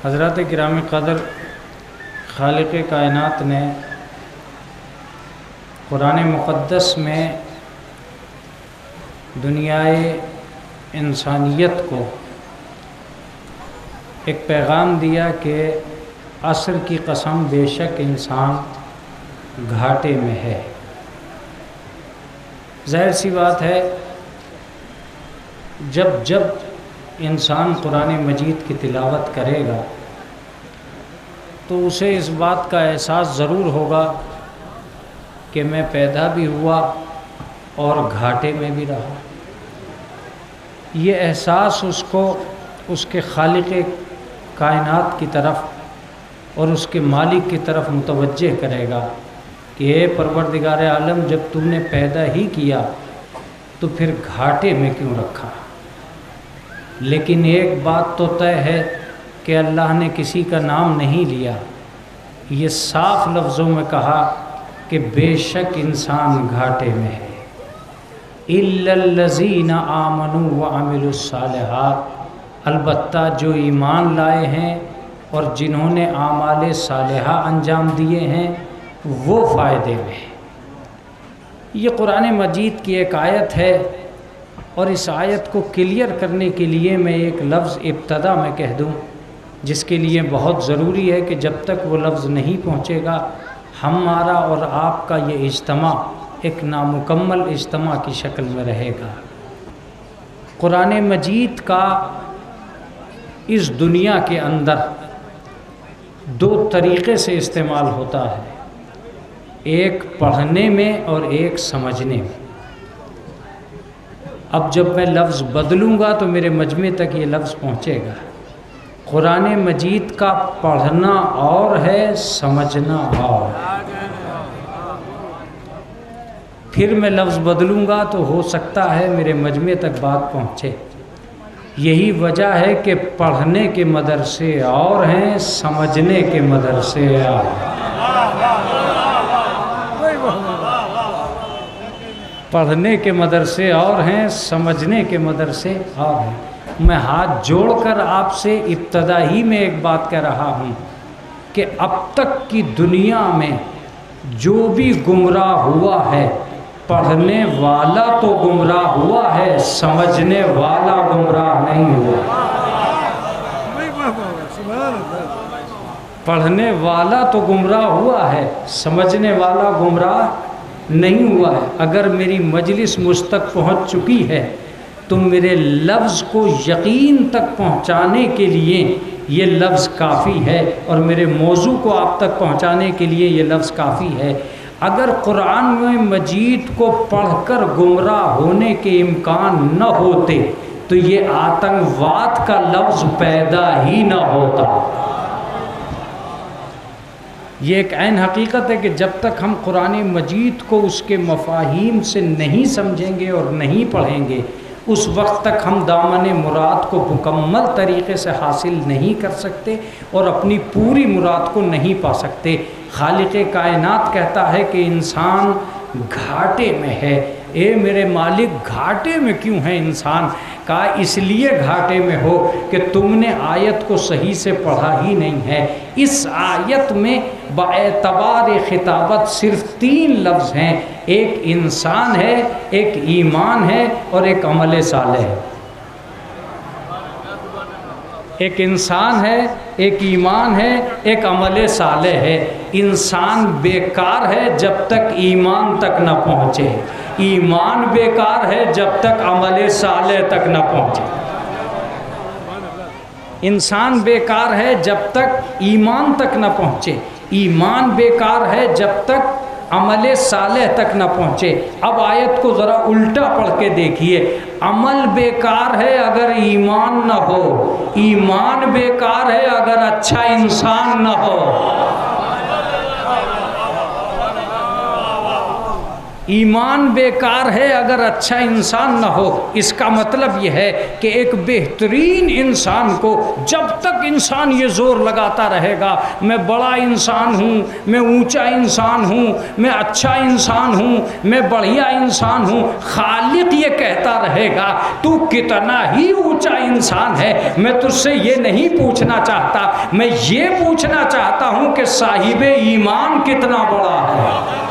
حضرات کرام قدر، خالق کائنات نے قرآن مقدس میں دنیائے انسانیت کو ایک پیغام دیا کہ عصر کی قسم بے شک انسان گھاٹے میں ہے۔ ظاہر سی بات ہے، جب انسان قرآن مجید کی تلاوت کرے گا تو اسے اس بات کا احساس ضرور ہوگا کہ میں پیدا بھی ہوا اور گھاٹے میں بھی رہا۔ یہ احساس اس کو اس کے خالق کائنات کی طرف اور اس کے مالک کی طرف متوجہ کرے گا کہ اے پروردگار عالم، جب تم نے پیدا ہی کیا تو پھر گھاٹے میں کیوں رکھا؟ لیکن ایک بات تو طے ہے کہ اللہ نے کسی کا نام نہیں لیا، یہ صاف لفظوں میں کہا کہ بے شک انسان گھاٹے میں ہے۔ اِلَّا الَّذِينَ آمَنُوا وَعَمِلُوا الصَّالِحَاتِ، البتہ جو ایمان لائے ہیں اور جنہوں نے اعمال صالحہ انجام دیے ہیں وہ فائدے میں ہیں۔ یہ قرآن مجید کی ایک آیت ہے، اور اس آیت کو کلیئر کرنے کے لیے میں ایک لفظ ابتدا میں کہہ دوں، جس کے لیے بہت ضروری ہے کہ جب تک وہ لفظ نہیں پہنچے گا ہمارا اور آپ کا یہ اجتماع ایک نامکمل اجتماع کی شکل میں رہے گا۔ قرآن مجید کا اس دنیا کے اندر دو طریقے سے استعمال ہوتا ہے، ایک پڑھنے میں اور ایک سمجھنے میں۔ اب جب میں لفظ بدلوں گا تو میرے مجمع تک یہ لفظ پہنچے گا۔ قرآن مجید کا پڑھنا اور ہے، سمجھنا اور ہے۔ پھر میں لفظ بدلوں گا تو ہو سکتا ہے میرے مجمع تک بات پہنچے۔ یہی وجہ ہے کہ پڑھنے کے مدرسے اور ہیں، سمجھنے کے مدرسے اور ہیں۔ پڑھنے کے مدرسے اور ہیں، سمجھنے کے مدرسے اور ہیں۔ میں ہاتھ جوڑ کر آپ سے ابتدا ہی میں ایک بات کہہ رہا ہوں کہ اب تک کی دنیا میں جو بھی گمراہ ہوا ہے، پڑھنے والا تو گمراہ ہوا ہے، سمجھنے والا گمراہ نہیں ہوا۔ پڑھنے والا تو گمراہ ہوا ہے، سمجھنے والا گمراہ نہیں ہوا ہے۔ اگر میری مجلس مجھ تک پہنچ چکی ہے تو میرے لفظ کو یقین تک پہنچانے کے لیے یہ لفظ کافی ہے، اور میرے موضوع کو آپ تک پہنچانے کے لیے یہ لفظ کافی ہے۔ اگر قرآن مجید کو پڑھ کر گمراہ ہونے کے امکان نہ ہوتے تو یہ آتنکواد کا لفظ پیدا ہی نہ ہوتا۔ یہ ایک عین حقیقت ہے کہ جب تک ہم قرآن مجید کو اس کے مفاہیم سے نہیں سمجھیں گے اور نہیں پڑھیں گے، اس وقت تک ہم دامن مراد کو مکمل طریقے سے حاصل نہیں کر سکتے اور اپنی پوری مراد کو نہیں پا سکتے۔ خالق کائنات کہتا ہے کہ انسان گھاٹے میں ہے۔ اے میرے مالک، گھاٹے میں کیوں ہے انسان؟ کہا اس لیے گھاٹے میں ہو کہ تم نے آیت کو صحیح سے پڑھا ہی نہیں ہے۔ اس آیت میں باعتبار خطابت صرف 3 لفظ ہیں، ایک انسان ہے، ایک ایمان ہے اور ایک عمل صالح ہے۔ ایک انسان ہے، ایک ایمان ہے، ایک عمل صالح ہے۔ انسان بیکار ہے جب تک ایمان تک نہ پہنچے، ایمان بیکار ہے جب تک عمل صالح تک نہ پہنچے۔ انسان بیکار ہے جب تک ایمان تک نہ پہنچے، ایمان بیکار ہے جب تک عمل صالح تک نہ پہنچے۔ اب آیت کو ذرا الٹا پڑھ کے دیکھیے، عمل بیکار ہے اگر ایمان نہ ہو، ایمان بیکار ہے اگر اچھا انسان نہ ہو۔ ایمان بیکار ہے اگر اچھا انسان نہ ہو. اس کا مطلب یہ ہے کہ ایک بہترین انسان کو جب تک انسان یہ زور لگاتا رہے گا میں بڑا انسان ہوں، میں اونچا انسان ہوں، میں اچھا انسان ہوں، میں بڑھیا انسان ہوں، خالق یہ کہتا رہے گا تو کتنا ہی اونچا انسان ہے. میں تجھ سے یہ نہیں پوچھنا چاہتا، میں یہ پوچھنا چاہتا ہوں کہ صاحب ایمان کتنا بڑا ہے.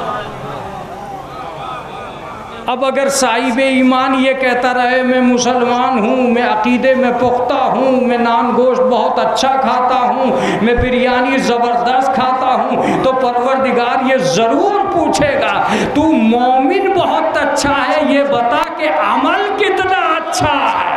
اب اگر صاحب ایمان یہ کہتا رہے میں مسلمان ہوں، میں عقیدے میں پختہ ہوں، میں نان گوشت بہت اچھا کھاتا ہوں، میں بریانی زبردست کھاتا ہوں، تو پروردگار یہ ضرور پوچھے گا تو مومن بہت اچھا ہے، یہ بتا کہ عمل کتنا اچھا ہے.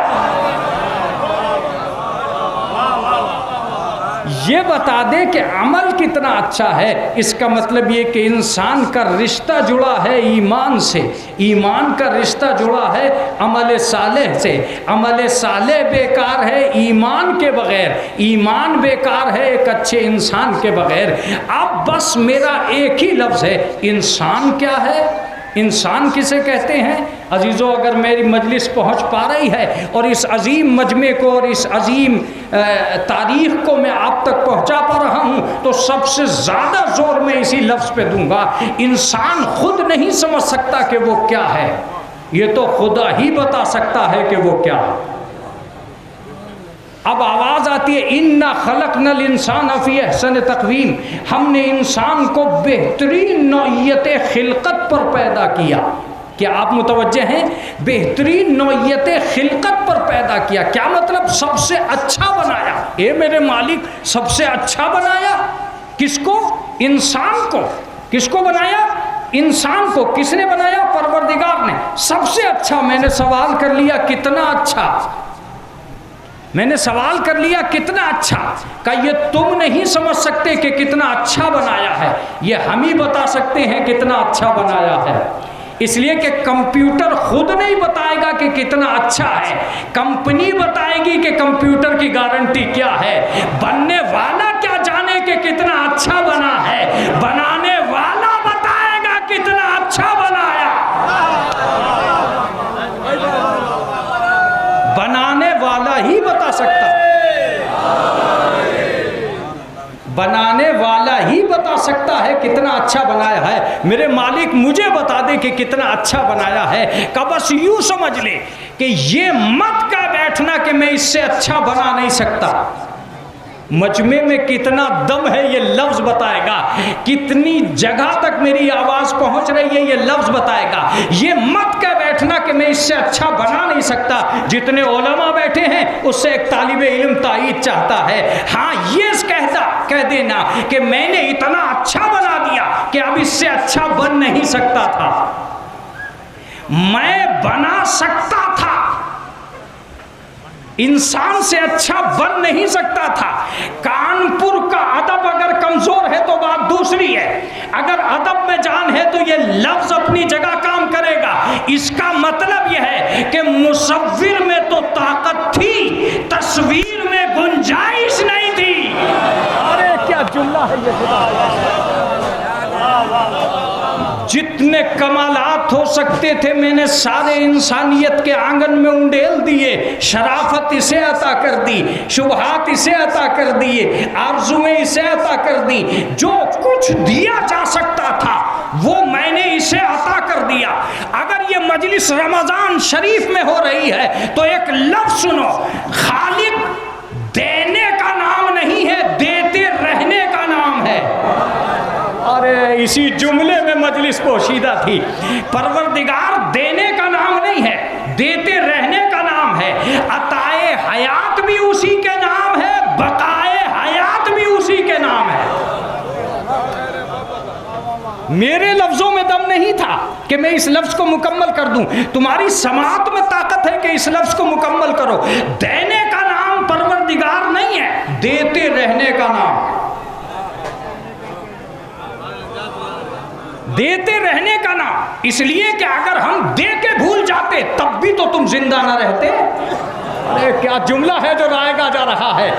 یہ بتا دے کہ عمل کتنا اچھا ہے. اس کا مطلب یہ کہ انسان کا رشتہ جڑا ہے ایمان سے، ایمان کا رشتہ جڑا ہے عمل صالح سے. عمل صالح بیکار ہے ایمان کے بغیر، ایمان بیکار ہے ایک اچھے انسان کے بغیر. اب بس میرا ایک ہی لفظ ہے، انسان کیا ہے؟ انسان کسے کہتے ہیں؟ عزیزو اگر میری مجلس پہنچ پا رہی ہے اور اس عظیم مجمع کو اور اس عظیم تاریخ کو میں آپ تک پہنچا پا رہا ہوں تو سب سے زیادہ زور میں اسی لفظ پہ دوں گا. انسان خود نہیں سمجھ سکتا کہ وہ کیا ہے، یہ تو خدا ہی بتا سکتا ہے کہ وہ کیا ہے. اب آواز آتی ہے اِنَّا خَلَقْنَا الْإِنسَانَ فِي أَحْسَنِ تَقْوِيمٍ، ہم نے انسان کو بہترین نوعیت خلقت پر پیدا کیا. کیا آپ متوجہ ہیں؟ بہترین نوعیت خلقت پر پیدا کیا. کیا مطلب؟ سب سے اچھا بنایا. اے میرے مالک سب سے اچھا بنایا. کس کو؟ انسان کو. کس کو بنایا؟ انسان کو. کس نے بنایا؟ پروردگار نے. سب سے اچھا. میں نے سوال کر لیا کتنا اچھا، میں نے سوال کر لیا کتنا اچھا. کہ یہ تم نہیں سمجھ سکتے کہ کتنا اچھا بنایا ہے، یہ ہم ہی بتا سکتے ہیں کتنا اچھا بنایا ہے. اس لیے کہ کمپیوٹر خود نہیں بتائے گا کہ کتنا اچھا ہے، کمپنی بتائے گی کہ کمپیوٹر کی گارنٹی کیا ہے. بننے والا کیا جانے کہ کتنا اچھا بنا ہے، بنانے والا بتائے گا کتنا اچھا بنایا. بنانے والا ہی بتا سکتا ہے، بنانے والا ہی بتا سکتا ہے کتنا اچھا بنایا ہے. میرے مالک مجھے بتا دے کہ کتنا اچھا بنایا ہے. کہ بس یوں سمجھ لے کہ یہ مت کا بیٹھنا کہ میں اس سے اچھا بنا نہیں سکتا. مجمع میں کتنا دم ہے یہ لفظ بتائے گا، کتنی جگہ تک میری آواز پہنچ رہی ہے یہ لفظ بتائے گا. یہ مت کا بیٹھنا کہ میں اس سے اچھا بنا نہیں سکتا. جتنے علماء بیٹھے ہیں اس سے ایک طالب علم تائید چاہتا ہے. ہاں یہ کہہ دینا کہ میں نے اتنا اچھا بنا دیا کہ اب اس سے اچھا بن نہیں سکتا تھا. میں بنا سکتا تھا، انسان سے اچھا بن نہیں سکتا تھا. کانپور کا ادب اگر کمزور ہے تو بات دوسری ہے، اگر ادب میں جان ہے تو یہ لفظ اپنی جگہ کام کرے گا. اس کا مطلب یہ ہے کہ مصور میں تو طاقت تھی، تصویر میں گنجائش نہیں تھی. ارے کیا جملہ ہے یہ خدا! جتنے کمالات ہو سکتے تھے میں نے سارے انسانیت کے آنگن میں انڈیل دیے. شرافت اسے عطا کر دی، شبہات اسے عطا کر دیے، آرزویں اسے عطا کر دی. جو کچھ دیا جا سکتا تھا وہ میں نے اسے عطا کر دیا. اگر یہ مجلس رمضان شریف میں ہو رہی ہے تو ایک لفظ سنو، خالق دینے کا نام نہیں ہے، دیتے رہنے کا نام ہے. ارے اسی جملے میں مجلس پوشیدہ تھی. پروردگار دینے کا نام نہیں ہے، دیتے رہنے کا نام ہے. عطائے حیات بھی اسی کے نام ہے، بقائے حیات بھی اسی کے نام ہے. میرے لفظوں میں دم نہیں تھا کہ میں اس لفظ کو مکمل کر دوں. تمہاری سماعت میں طاقت ہے کہ اس لفظ کو مکمل کرو. دینے کا نام پروردگار نہیں ہے، دیتے رہنے کا نام، دیتے رہنے کا نام. اس لیے کہ اگر ہم دے کے بھول جاتے تب بھی تو تم زندہ نہ رہتے. ارے کیا جملہ ہے جو رائے گا جا رہا ہے.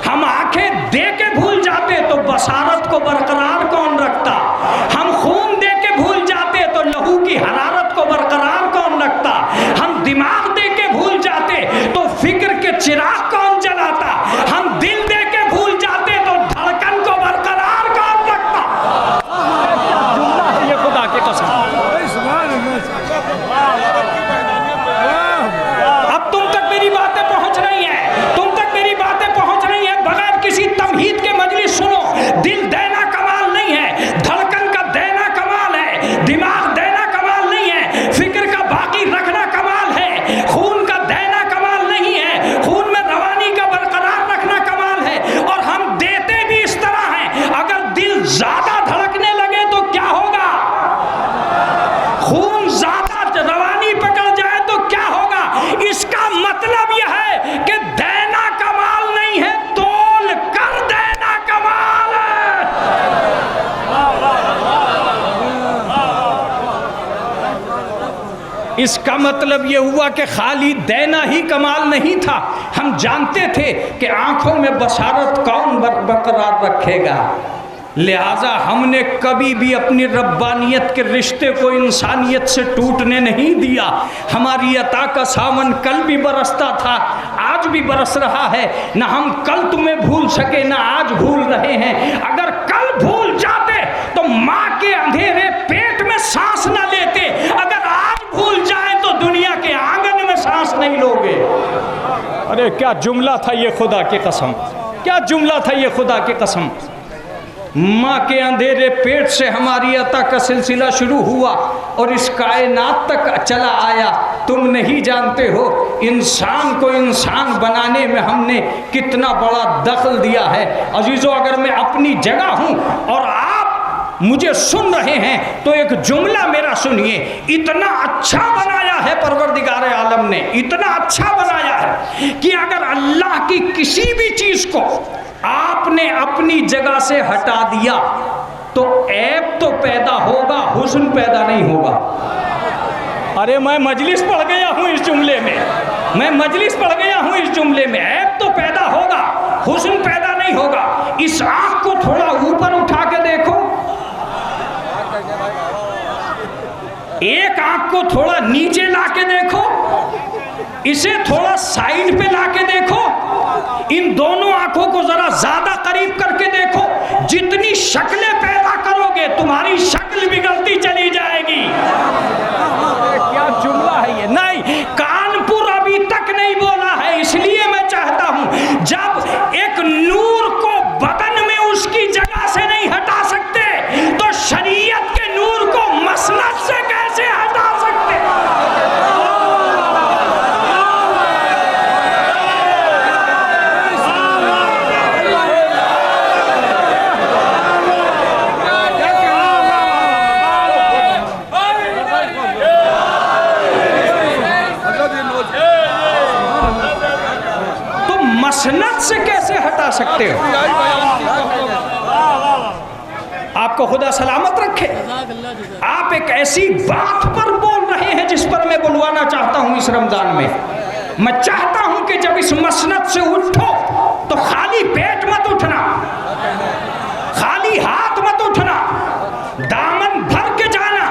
ہم آنکھیں دے کے بھول جاتے تو بصارت کو برقرار کون رکھتا. ہم خون دے کے بھول جاتے تو لہو کی کی حرارت کو برقرار کون رکھتا؟ ہم دماغ دے کے بھول جاتے تو فکر کے چراغ کون جلاتا؟ ہم دل دے کے بھول جاتے تو دھڑکن کو برقرار کون رکھتا؟ جملہ ہے یہ خدا کی قسم. اب تم تک میری باتیں پہنچ رہی ہیں، تم تک میری باتیں پہنچ رہی ہیں. بغیر کسی تمہید کے مجلس سنو. دل دینا کمال نہیں ہے، دھڑکن کا دینا کمال ہے، دماغ دینا کمال نہیں ہے، فکر کا باقی رکھنا کمال ہے، خون کا دینا کمال نہیں ہے، خون میں روانی کا برقرار رکھنا کمال ہے. اور ہم دیتے بھی اس طرح ہیں. اگر دل زیادہ دھڑکنے لگے تو کیا ہوگا؟ خون زیادہ روانی پکڑ جائے تو کیا ہوگا؟ اس کا مطلب یہ ہے کہ دینا کمال نہیں ہے، تول کر دینا کمال ہے. اس کا مطلب یہ ہوا کہ خالی دینا ہی کمال نہیں تھا. ہم جانتے تھے کہ آنکھوں میں بصارت کون برقرار رکھے گا، لہٰذا ہم نے کبھی بھی اپنی ربانیت کے رشتے کو انسانیت سے ٹوٹنے نہیں دیا. ہماری عطا کا ساون کل بھی برستا تھا، آج بھی برس رہا ہے. نہ ہم کل تمہیں بھول سکے نہ آج بھول رہے ہیں. اگر کل بھول جاتے تو ماں کے اندھیرے پیٹ میں سانس نہ لیتے. اگر آج بھول جائیں تو دنیا کے آنگن میں سانس نہیں لوگے. ارے کیا جملہ تھا یہ خدا کی قسم، کیا جملہ تھا یہ خدا کی قسم. ماں کے اندھیرے پیٹ سے ہماری عطا کا سلسلہ شروع ہوا اور اس کائنات تک چلا آیا. تم نہیں جانتے ہو انسان کو انسان بنانے میں ہم نے کتنا بڑا دخل دیا ہے. عزیزو، اگر میں اپنی جگہ ہوں اور آپ مجھے سن رہے ہیں تو ایک جملہ میرا سنیے. اتنا اچھا بنایا ہے پروردگار عالم نے، اتنا اچھا بنایا ہے کہ اگر اللہ کی کسی بھی چیز کو آپ نے اپنی جگہ سے ہٹا دیا تو عیب تو پیدا ہوگا، حسن پیدا نہیں ہوگا. ارے میں مجلس پڑھ گیا ہوں اس جملے میں، میں مجلس پڑھ گیا ہوں اس جملے میں. عیب تو پیدا ہوگا، حسن پیدا نہیں ہوگا. اس آنکھ کو تھوڑا اوپر اٹھا کے دیکھو، ایک آنکھ کو تھوڑا نیچے لا کے دیکھو، اسے تھوڑا سائیڈ پہ لا کے دیکھو، ان دونوں آنکھوں کو ذرا زیادہ قریب کر کے دیکھو. جتنی شکلیں پیدا کرو گے تمہاری شکل بگڑتی چلی جائے گی. کیا جملہ ہے یہ! نہیں، کانپور ابھی تک نہیں بولا ہے. اس لیے میں چاہتا ہوں جب ایک نور کو بدن میں اس کی جگہ سے نہیں ہٹا سکتے تو شریعت کے نور کو مسلک سے کیسے ہٹا سکتے؟ مسند سے کیسے ہٹا سکتے ہو؟ آپ کو خدا سلامت رکھے. آپ ایک ایسی بات پر بول رہے ہیں جس پر میں بلوانا چاہتا ہوں اس رمضان میں. میں چاہتا ہوں کہ جب اس مسند سے اٹھو تو خالی پیٹ مت اٹھنا، خالی ہاتھ مت اٹھنا، دامن بھر کے جانا.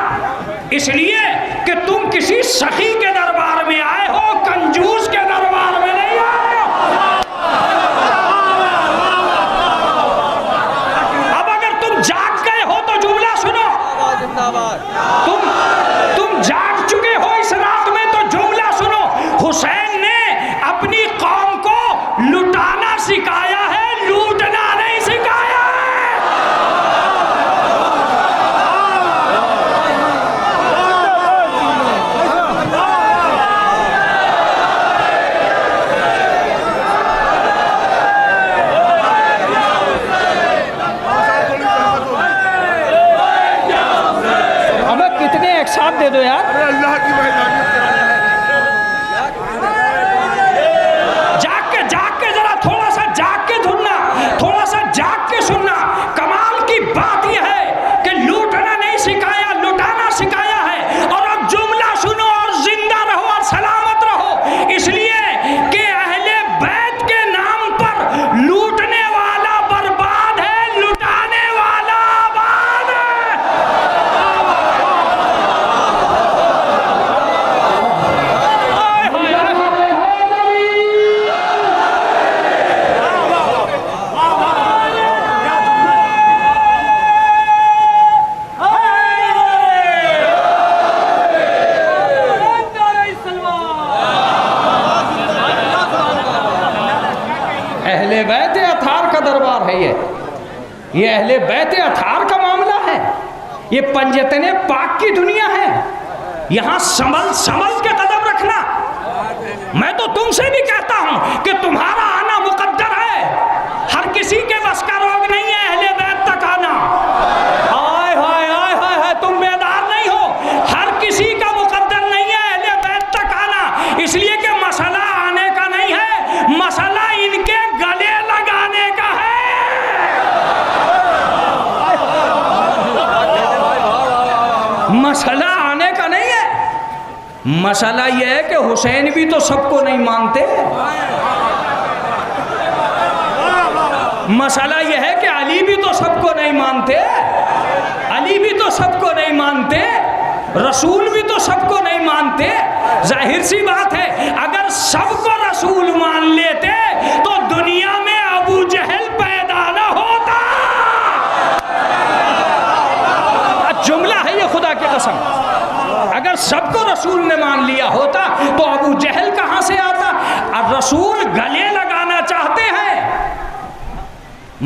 اس لیے کہ تم کسی سخی کے دربار میں آئے ہو، کنجوس کے دربار میں نہیں آئے ہو. جاگ گئے ہو تو جملہ سنو، تم جاگ چکے ہو اس رات میں تو جملہ سنو. حسین نے اپنی قوم کو لٹانا سکھایا ہے، لوٹنا نہیں سکھایا ہے. ساتھ دے دو یار. اللہ کی جاگ کے ذرا تھوڑا سا جاگ کے دھننا، تھوڑا سا جاگ کے سننا. کمال کی بات یہ ہے کہ لوٹنا نہیں سکھایا، لٹانا سکھایا ہے. اور اب جملہ سنو اور زندہ رہو اور سلامت رہو. اس لیے کہ اہل بیت کے نام پر لوٹنے والا برباد ہے، لٹانے والا آباد ہے. ہے یہ اہل بیت اطہار کا معاملہ ہے، یہ پنجتن پاک کی دنیا ہے، یہاں سنبھل کے قدم رکھنا۔ میں تو تم سے بھی کہتا ہوں کہ تمہارا آنا مقدر ہے، ہر کسی کے بس کا روگ نہیں ہے اہل بیت تک آنا۔ ہائے ہائے ہائے ہائے، تم بیدار نہیں ہو، ہر کسی کا مقدر نہیں ہے اہل بیت تک آنا، اس لیے کہ مسئلہ آنے کا نہیں ہے، مسئلہ ان کے گلے لگانے کا ہے۔ مسئلہ آنے کا نہیں ہے، مسئلہ یہ ہے کہ حسین بھی تو سب کو نہیں مانتے، مسئلہ یہ ہے کہ علی بھی تو سب کو نہیں مانتے، علی بھی تو سب کو نہیں مانتے، رسول بھی تو سب کو نہیں مانتے۔ ظاہر سی بات ہے اگر سب کو رسول مان لیتے تو دنیا میں ابو جہل پیدا نہ ہوتا۔ جملہ ہے یہ خدا کی قسم، اگر سب کو رسول نے مان لیا ہوتا تو ابو جہل کہاں سے آتا؟ اب رسول گلے لگانا چاہتے ہیں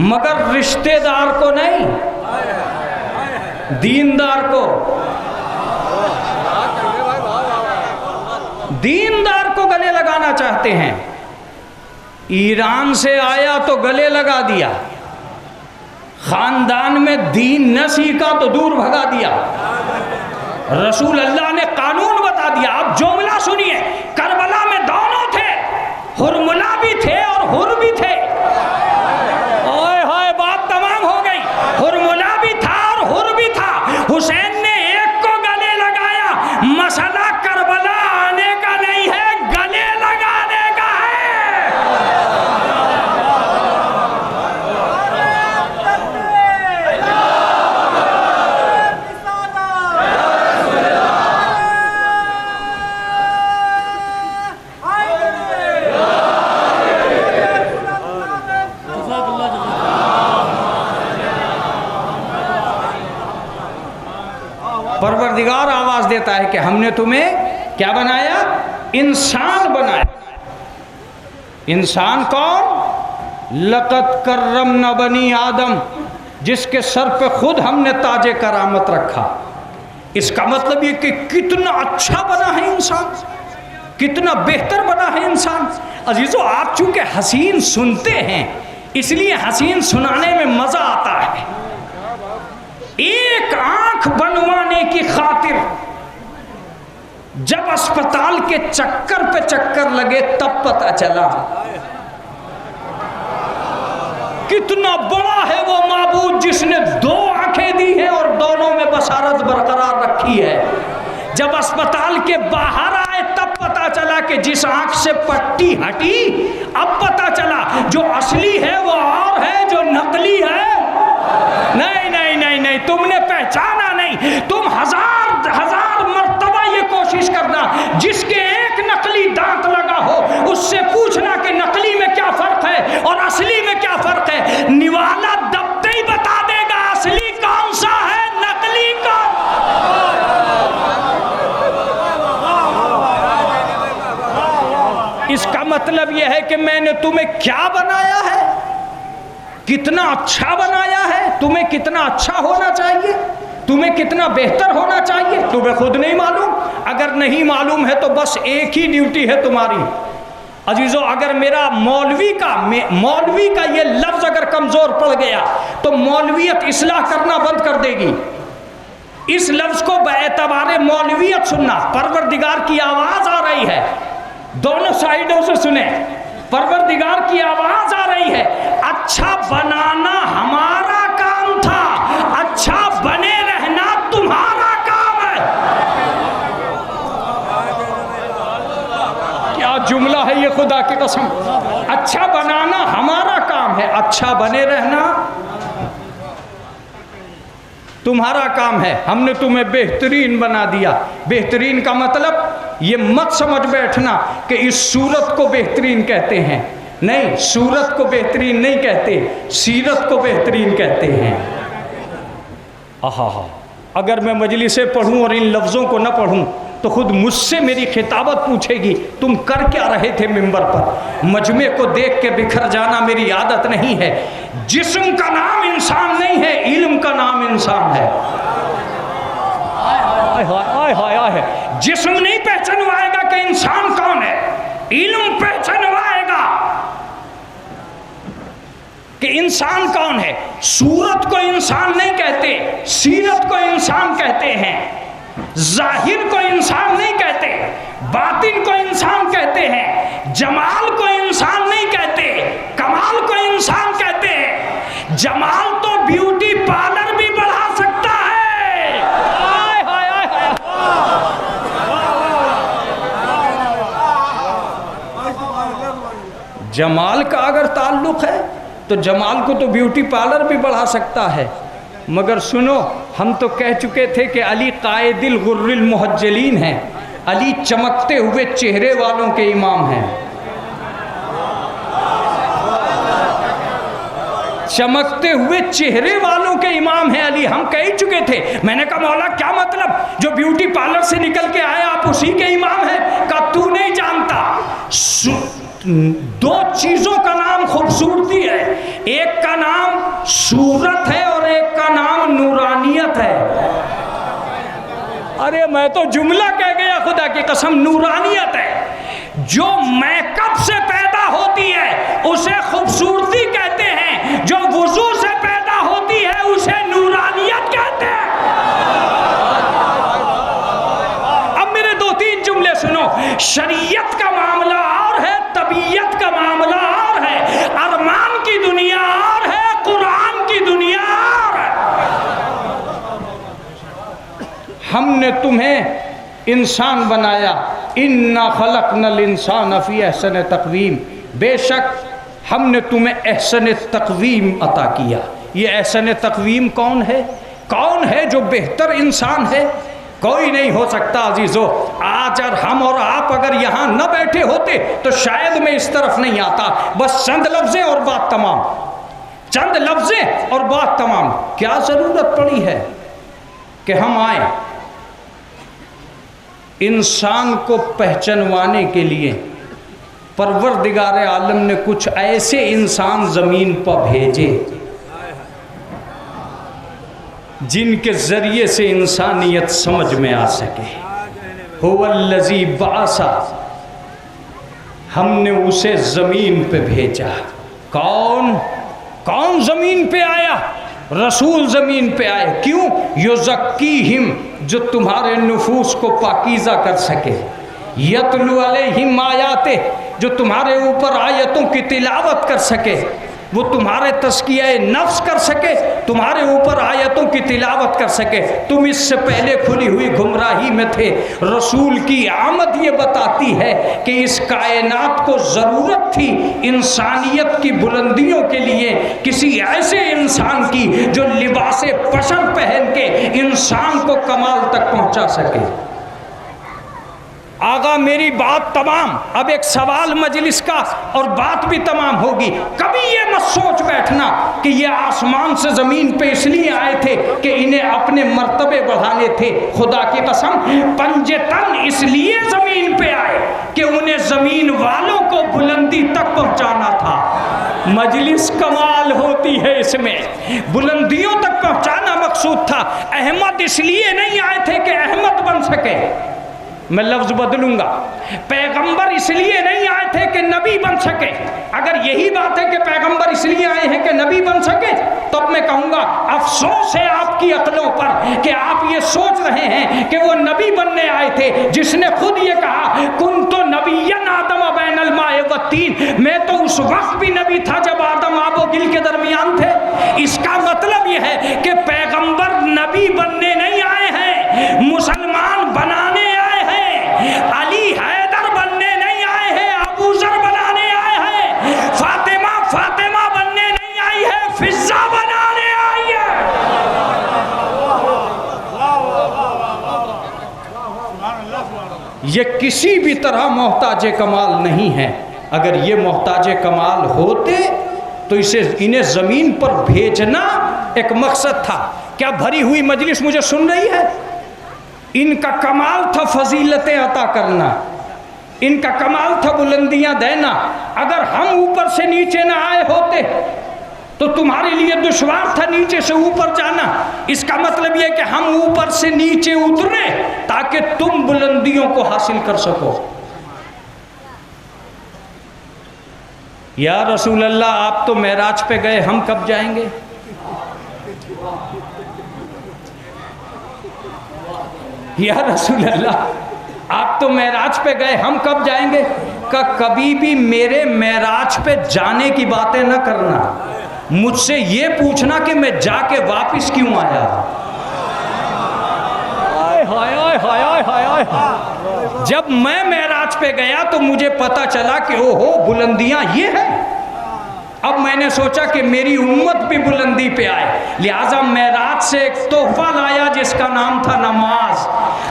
مگر رشتہ دار کو نہیں، دیندار کو، دیندار کو گلے لگانا چاہتے ہیں۔ ایران سے آیا تو گلے لگا دیا، خاندان میں دین نہ سیکھا تو دور بھگا دیا۔ رسول اللہ نے قانون بتا دیا۔ آپ جملہ سنیے، کربلا میں دونوں تھے، حرملہ بھی تھے اور حر بھی تھے۔ اوئے ہوئے بات تمام ہو گئی، حرملہ بھی تھا اور حر بھی تھا۔ حسین نے ایک کو گلے لگایا، مسئلہ کربلا آنے کا نہیں ہے، گلے لگانے کا ہے۔ پروردگار آواز دیتا ہے کہ ہم نے تمہیں کیا بنایا؟ انسان بنایا۔ انسان کون؟ لقد کرمنا بنی آدم، جس کے سر پہ خود ہم نے تاج کرامت رکھا۔ اس کا مطلب یہ کہ کتنا اچھا بنا ہے انسان، کتنا بہتر بنا ہے انسان۔ عزیزو آپ چونکہ حسین سنتے ہیں اس لیے حسین سنانے میں مزہ آتا ہے۔ ایک آنکھ بنوانے کی خاطر جب اسپتال کے چکر پہ چکر لگے تب پتہ چلا کتنا بڑا ہے وہ معبود جس نے دو آنکھیں دی ہیں اور دونوں میں بصارت برقرار رکھی ہے۔ جب اسپتال کے باہر آئے تب پتہ چلا کہ جس آنکھ سے پٹی ہٹی اب پتہ چلا جو اصلی ہے وہ اور ہے، جو نقلی ہے نہیں نہیں نہیں نہیں، تم نے پہچانا نہیں۔ تم ہزار مرتبہ یہ کوشش کرنا، جس کے ایک نقلی دانت لگا ہو اس سے پوچھنا کہ نقلی میں کیا فرق ہے اور اصلی میں کیا فرق ہے، نوالا دبتے ہی بتا دے گا اصلی کون سا ہے، نقلی کون۔ اس کا مطلب یہ ہے کہ میں نے تمہیں کیا بنایا ہے، کتنا اچھا بنایا ہے، تمہیں کتنا اچھا ہونا چاہیے، تمہیں کتنا بہتر ہونا چاہیے، تمہیں خود نہیں معلوم۔ اگر نہیں معلوم ہے تو بس ایک ہی ڈیوٹی ہے تمہاری۔ عزیزو اگر میرا مولوی کا یہ لفظ اگر کمزور پڑ گیا تو مولویت اصلاح کرنا بند کر دے گی۔ اس لفظ کو باعتبار مولویت سننا، پروردگار کی آواز آ رہی ہے، دونوں سائیڈوں سے سنیں، پروردگار کی آواز آ رہی ہے، اچھا بنانا ہمارا کام تھا، اچھا بنے رہنا تمہارا کام ہے۔ کیا جملہ ہے یہ خدا کی قسم، اچھا بنانا ہمارا کام ہے، اچھا بنے رہنا تمہارا کام ہے، ہم نے تمہیں بہترین بنا دیا۔ بہترین کا مطلب یہ مت سمجھ بیٹھنا کہ اس صورت کو بہترین کہتے ہیں، نہیں، صورت کو بہترین نہیں کہتے، سیرت کو بہترین کہتے ہیں۔ اگر میں مجلسیں پڑھوں اور ان لفظوں کو نہ پڑھوں تو خود مجھ سے میری خطابت پوچھے گی تم کر کیا رہے تھے منبر پر؟ مجمع کو دیکھ کے بکھر جانا میری عادت نہیں ہے۔ جسم کا نام انسان نہیں ہے، علم کا نام انسان ہے۔ جسم نہیں پہچانوائے گا کہ انسان کون ہے، علم پہچانوائے گا کہ انسان کون ہے۔ صورت کو انسان نہیں کہتے، سیرت کو انسان کہتے ہیں، ظاہر کو انسان نہیں کہتے، باطن کو انسان کہتے ہیں، جمال کو انسان نہیں کہتے، کمال کو انسان کہتے ہیں۔ جمال تو بیوٹی پارلر بھی بڑھا سکتا ہے۔ جمال کا اگر تعلق ہے تو جمال کو تو بیوٹی پارلر بھی بڑھا سکتا ہے۔ مگر سنو، ہم تو کہہ چکے تھے کہ علی قائد الغر المحجلین ہیں، علی چمکتے ہوئے چہرے والوں کے امام ہیں۔ چمکتے ہوئے چہرے والوں کے امام ہیں علی، ہم کہہ چکے تھے۔ میں نے کہا مولا کیا مطلب، جو بیوٹی پارلر سے نکل کے آئے آپ اسی کے امام ہیں؟ کہا تو نہیں جانتا، دو چیزوں کا نام خوبصورتی ہے، ایک کا نام صورت ہے اور ایک کا نام نورانیت ہے۔ ارے میں تو جملہ کہہ گیا خدا کی قسم، نورانیت ہے۔ جو میک اپ سے پیدا ہوتی ہے اسے خوبصورتی کہتے ہیں، جو وضو سے پیدا ہوتی ہے اسے نورانیت کہتے ہیں۔ اب میرے دو تین جملے سنو، شریعت کا معاملہ اور ہے، طبیعت کا معاملہ اور ہے، ارمان کی دنیا اور ہے، قرآن کی دنیا اور ہے۔ ہم نے تمہیں انسان بنایا، اِنَّا خَلَقْنَا الْإِنسَانَ فِي احسن تقویم، بے شک ہم نے تمہیں احسن تقویم عطا کیا۔ یہ احسن تقویم کون ہے؟ کون ہے جو بہتر انسان ہے؟ کوئی نہیں ہو سکتا عزیزو۔ آج اور ہم اور آپ اگر یہاں نہ بیٹھے ہوتے تو شاید میں اس طرف نہیں آتا۔ بس چند لفظیں اور بات تمام، چند لفظیں اور بات تمام۔ کیا ضرورت پڑی ہے کہ ہم آئیں؟ انسان کو پہچانوانے کے لیے پروردگار عالم نے کچھ ایسے انسان زمین پر بھیجے جن کے ذریعے سے انسانیت سمجھ میں آ سکے۔ هو الذی بعث، ہم نے اسے زمین پہ بھیجا۔ کون زمین پہ آیا؟ رسول زمین پہ آئے۔ کیوں؟ یزکیہم، جو تمہارے نفوس کو پاکیزہ کر سکے، یتلو علیہم آیاتہ، جو تمہارے اوپر آیتوں کی تلاوت کر سکے، وہ تمہارے تزکیہ نفس کر سکے، تمہارے اوپر آیتوں کی تلاوت کر سکے۔ تم اس سے پہلے کھلی ہوئی گمراہی میں تھے۔ رسول کی آمد یہ بتاتی ہے کہ اس کائنات کو ضرورت تھی انسانیت کی بلندیوں کے لیے کسی ایسے انسان کی جو لباس بشر پہن کے انسان کو کمال تک پہنچا سکے۔ آقا میری بات تمام، اب ایک سوال مجلس کا اور بات بھی تمام ہوگی۔ کبھی یہ مت سوچ بیٹھنا کہ یہ آسمان سے زمین پہ اس لیے آئے تھے کہ انہیں اپنے مرتبے بڑھانے تھے۔ خدا کی قسم، پنجتن اس لیے زمین پہ آئے کہ انہیں زمین والوں کو بلندی تک پہنچانا تھا۔ مجلس کمال ہوتی ہے اس میں، بلندیوں تک پہنچانا مقصود تھا۔ احمد اس لیے نہیں آئے تھے کہ احمد بن سکے، میں لفظ بدلوں گا۔ پیغمبر اس لیے نہیں آئے تھے کہ نبی بن سکے۔ اگر یہی بات ہے کہ پیغمبر اس لیے آئے ہیں کہ نبی بن سکے، تو اب میں کہوں گا افسوس ہے آپ کی عقلوں پر کہ آپ یہ سوچ رہے ہیں کہ وہ نبی بننے آئے تھے جس نے خود یہ کہا کنت نبیا آدم بین الماء والطین، میں تو اس وقت بھی نبی تھا جب آدم آب و گل کے درمیان تھے۔ اس کا مطلب یہ ہے کہ پیغمبر نبی بننے نہیں آئے ہیں، مسلمان بنانے آئے ہیں۔ علی حیدر بننے نہیں آئے ہیں، ابو ذر بنانے آئے ہیں۔ فاطمہ بننے نہیں آئی ہے، فضہ بنانے آئی ہے۔ یہ کسی بھی طرح محتاج کمال نہیں ہے۔ اگر یہ محتاج کمال ہوتے تو انہیں زمین پر بھیجنا ایک مقصد تھا۔ کیا بھری ہوئی مجلس مجھے سن رہی ہے؟ ان کا کمال تھا فضیلتیں عطا کرنا، ان کا کمال تھا بلندیاں دینا۔ اگر ہم اوپر سے نیچے نہ آئے ہوتے تو تمہارے لیے دشوار تھا نیچے سے اوپر جانا۔ اس کا مطلب یہ کہ ہم اوپر سے نیچے اترے تاکہ تم بلندیوں کو حاصل کر سکو۔ یا رسول اللہ آپ تو معراج پہ گئے، ہم کب جائیں گے؟ یا رسول اللہ آپ تو معراج پہ گئے، ہم کب جائیں گے؟ کہ کبھی بھی میرے معراج پہ جانے کی باتیں نہ کرنا، مجھ سے یہ پوچھنا کہ میں جا کے واپس کیوں آیا۔ جب میں معراج پہ گیا تو مجھے پتا چلا کہ اوہو بلندیاں یہ ہیں۔ اب میں نے سوچا کہ میری امت بھی بلندی پہ آئے، لہٰذا معراج سے ایک تحفہ لایا جس کا نام تھا نماز۔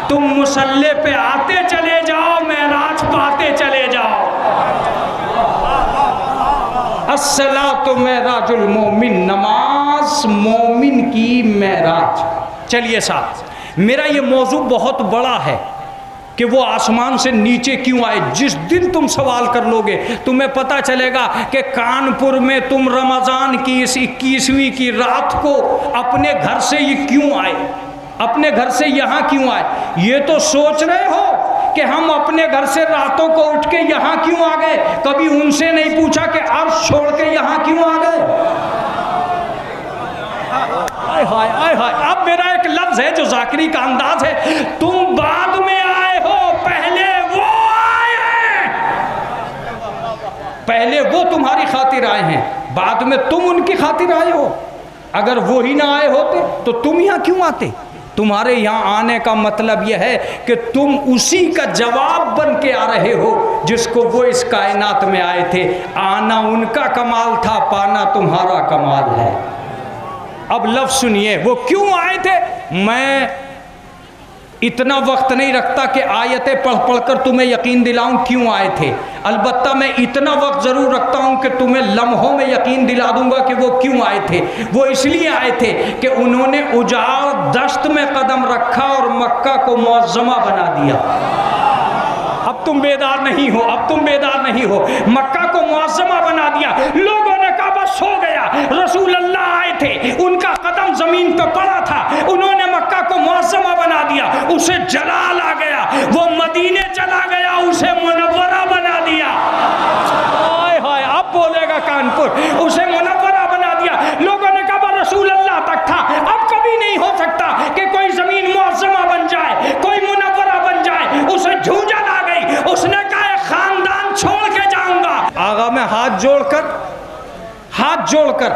تم مصلی پہ آتے چلے جاؤ، معراج پاتے چلے جاؤ۔ الصلاۃ معراج المومن، نماز مومن کی معراج۔ چلیے صاحب، میرا یہ موضوع بہت بڑا ہے کہ وہ آسمان سے نیچے کیوں آئے۔ جس دن تم سوال کر لو گے تمہیں پتہ چلے گا کہ کانپور میں تم رمضان کی اس 21ویں کی رات کو اپنے گھر سے یہ کیوں آئے، اپنے گھر سے یہاں کیوں آئے۔ یہ تو سوچ رہے ہو کہ ہم اپنے گھر سے راتوں کو اٹھ کے یہاں کیوں آ گئے، کبھی ان سے نہیں پوچھا کہ عرش چھوڑ کے یہاں کیوں آ گئے۔ اب میرا ایک لفظ ہے جو ذاکری کا انداز ہے، تم بعد میں آئے ہو، پہلے وہ آئے ہیں۔ پہلے وہ تمہاری خاطر آئے ہیں، بعد میں تم ان کی خاطر آئے ہو۔ اگر وہی نہ آئے ہوتے تو تم یہاں کیوں آتے؟ تمہارے یہاں آنے کا مطلب یہ ہے کہ تم اسی کا جواب بن کے آ رہے ہو جس کو وہ اس کائنات میں آئے تھے۔ آنا ان کا کمال تھا، پانا تمہارا کمال ہے۔ اب لفظ سنیے، وہ کیوں آئے تھے۔ میں اتنا وقت نہیں رکھتا کہ آیتیں پڑھ پڑھ کر تمہیں یقین دلاؤں کیوں آئے تھے، البتہ میں اتنا وقت ضرور رکھتا ہوں کہ تمہیں لمحوں میں یقین دلا دوں گا کہ وہ کیوں آئے تھے۔ وہ اس لیے آئے تھے کہ انہوں نے اجاڑ دشت میں قدم رکھا اور مکہ کو معظمہ بنا دیا۔ اب تم بیدار نہیں ہو، اب تم بیدار نہیں ہو۔ مکہ کو معظمہ بنا دیا، لوگوں نے کہا بس ہو گیا۔ رسول اللہ آئے تھے، ان کا قدم زمین پہ پڑا تھا، انہوں نے مکہ کو معظمہ بنا دیا، اسے جلال آ گیا۔ وہ مدینے چلا گیا، اسے منورہ بنا دیا۔ ہائے ہائے، اب بولے گا کانپور، اسے منورہ بنا دیا۔ لوگوں نے کہا رسول اللہ تک تھا، اب کبھی نہیں ہو سکتا کہ کوئی زمین معظمہ بن جائے، کوئی منورہ بن جائے۔ اسے جھوجھن آ گئی، اس نے کہا ایک خاندان چھوڑ کے جاؤں گا۔ آغا میں ہاتھ جوڑ کر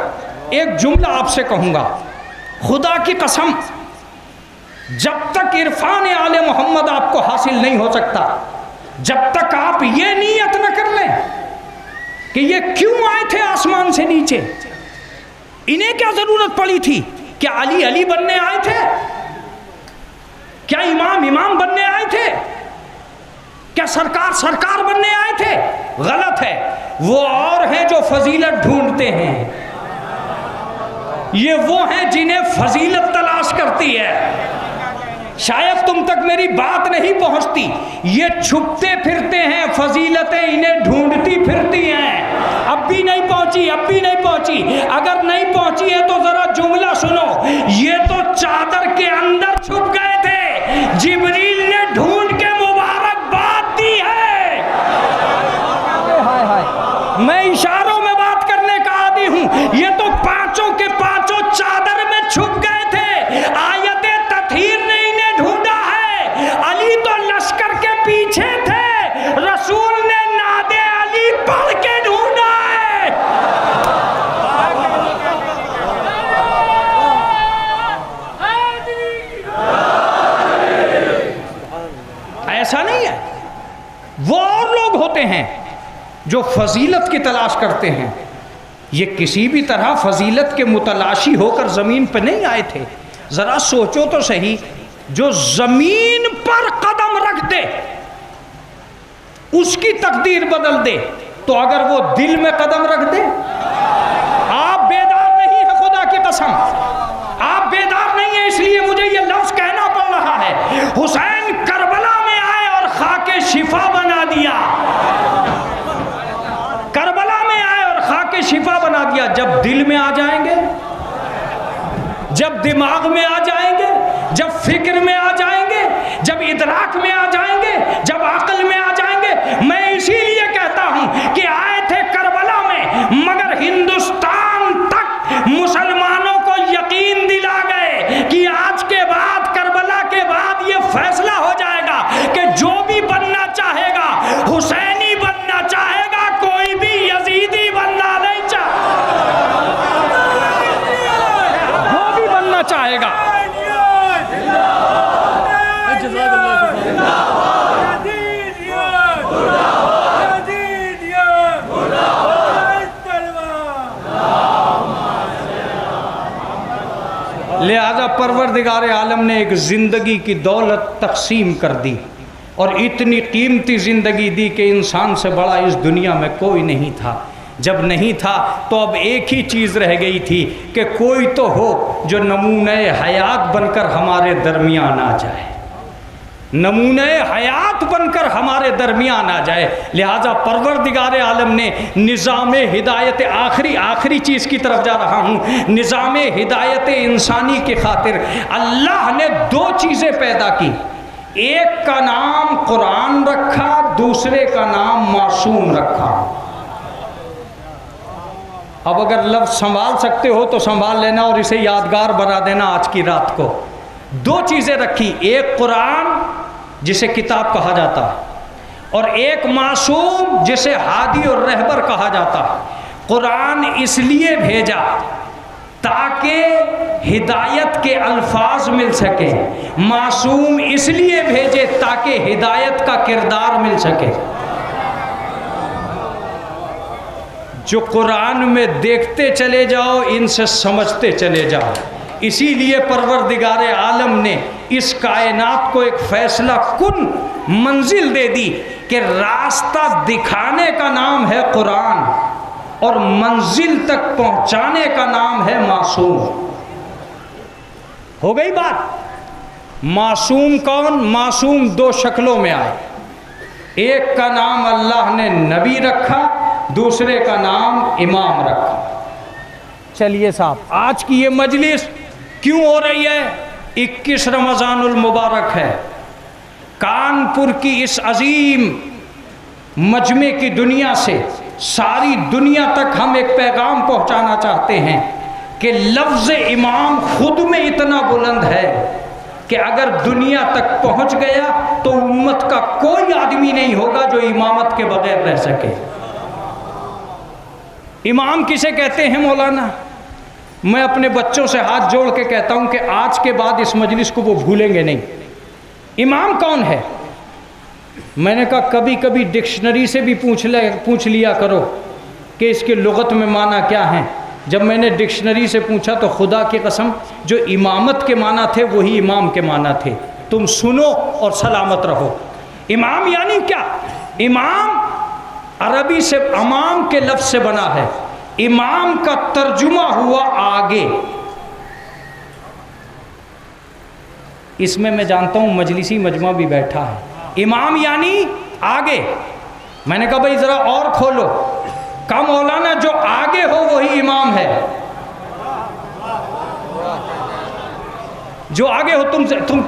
ایک جملہ آپ سے کہوں گا، خدا کی قسم جب تک عرفان آل محمد آپ کو حاصل نہیں ہو سکتا، جب تک آپ یہ نیت نہ کر لیں کہ یہ کیوں آئے تھے آسمان سے نیچے، انہیں کیا ضرورت پڑی تھی، کیا علی بننے آئے تھے، کیا امام بننے آئے تھے، کیا سرکار بننے آئے تھے؟ غلط ہے، وہ اور ہیں جو فضیلت ڈھونڈتے ہیں، یہ وہ ہیں جنہیں فضیلت تلاش کرتی ہے۔ شاید تم تک میری بات نہیں پہنچتی، یہ چھپتے پھرتے ہیں، فضیلتیں انہیں ڈھونڈتی پھرتی ہیں۔ اب بھی نہیں پہنچی، اگر نہیں پہنچی ہے تو ذرا جملہ سنو، یہ تو چادر کے اندر چھپ گئے تھے، جبریل نے ڈھونڈ کے مبارکباد دی ہے۔ میں اشاروں میں بات کرنے کا عادی ہوں، یہ تو پانچوں کے پانچوں چادر میں چھپ گئے تھے، آیت تطہیر نے انہیں ڈھونڈا ہے۔ علی تو لشکر کے پیچھے تھے، رسول نے ناد علی پڑھ کے ڈھونڈا ہے۔ ایسا نہیں ہے، وہ اور لوگ ہوتے ہیں جو فضیلت کی تلاش کرتے ہیں، یہ کسی بھی طرح فضیلت کے متلاشی ہو کر زمین پہ نہیں آئے تھے۔ ذرا سوچو تو صحیح، جو زمین پر قدم رکھ دے اس کی تقدیر بدل دے، تو اگر وہ دل میں قدم رکھ دے، آپ بیدار نہیں ہیں، خدا کی قسم آپ بیدار نہیں ہیں، اس لیے مجھے یہ لفظ کہنا پڑ رہا ہے۔ حسین جب دماغ میں آ جائیں گے، جب فکر میں آ جائیں گے، جب ادراک میں آ جائیں گے، جب عقل میں آ جائیں گے. میں اسی لیے کہتا ہوں کہ آئے تھے کربلا میں، مگر ہندوستان تک مسلمانوں کو یقین دلا گئے کہ آج کے بعد، کربلا کے بعد یہ فیصلہ ہو جائے گا کہ جو بھی بننا چاہے گا حسینی بننا چاہے گا، کوئی بھی یزیدی بننا نہیں وہ بھی بننا چاہے گا. لہذا پروردگار عالم نے ایک زندگی کی دولت تقسیم کر دی اور اتنی قیمتی زندگی دی کہ انسان سے بڑا اس دنیا میں کوئی نہیں تھا. جب نہیں تھا تو اب ایک ہی چیز رہ گئی تھی کہ کوئی تو ہو جو نمونہ حیات بن کر ہمارے درمیان آ جائے، نمونہ حیات بن کر ہمارے درمیان آ جائے. لہٰذا پروردگار عالم نے نظام ہدایت، آخری چیز کی طرف جا رہا ہوں، نظام ہدایت انسانی کی خاطر اللہ نے دو چیزیں پیدا کی. ایک کا نام قرآن رکھا، دوسرے کا نام معصوم رکھا. اب اگر لفظ سنبھال سکتے ہو تو سنبھال لینا اور اسے یادگار بنا دینا آج کی رات کو. دو چیزیں رکھی، ایک قرآن جسے کتاب کہا جاتا ہے، اور ایک معصوم جسے ہادی اور رہبر کہا جاتا ہے. قرآن اس لیے بھیجا تاکہ ہدایت کے الفاظ مل سکے، معصوم اس لیے بھیجے تاکہ ہدایت کا کردار مل سکے. جو قرآن میں دیکھتے چلے جاؤ، ان سے سمجھتے چلے جاؤ. اسی لیے پروردگار عالم نے اس کائنات کو ایک فیصلہ کن منزل دے دی کہ راستہ دکھانے کا نام ہے قرآن اور منزل تک پہنچانے کا نام ہے معصوم. ہو گئی بات. معصوم کون؟ معصوم دو شکلوں میں آئے. ایک کا نام اللہ نے نبی رکھا، دوسرے کا نام امام رکھا. چلیے صاحب، آج کی یہ مجلس کیوں ہو رہی ہے؟ 21 رمضان المبارک ہے. کانپور کی اس عظیم مجمع کی دنیا سے ساری دنیا تک ہم ایک پیغام پہنچانا چاہتے ہیں کہ لفظ امام خود میں اتنا بلند ہے کہ اگر دنیا تک پہنچ گیا تو امت کا کوئی آدمی نہیں ہوگا جو امامت کے بغیر رہ سکے. امام کسے کہتے ہیں مولانا؟ میں اپنے بچوں سے ہاتھ جوڑ کے کہتا ہوں کہ آج کے بعد اس مجلس کو وہ بھولیں گے نہیں. امام کون ہے؟ میں نے کہا کبھی کبھی ڈکشنری سے بھی پوچھ لیا کرو کہ اس کے لغت میں معنی کیا ہیں. جب میں نے ڈکشنری سے پوچھا تو خدا کی قسم جو امامت کے معنی تھے وہی امام کے معنی تھے. تم سنو اور سلامت رہو. امام یعنی کیا؟ امام عربی سے امام کے لفظ سے بنا ہے. امام کا ترجمہ ہوا آگے. اس میں جانتا ہوں مجلسی مجمع بھی بیٹھا ہے. امام یعنی آگے. میں نے کہا بھائی ذرا اور کھولو. کہا مولانا جو آگے ہو وہی امام ہے. جو آگے ہو تم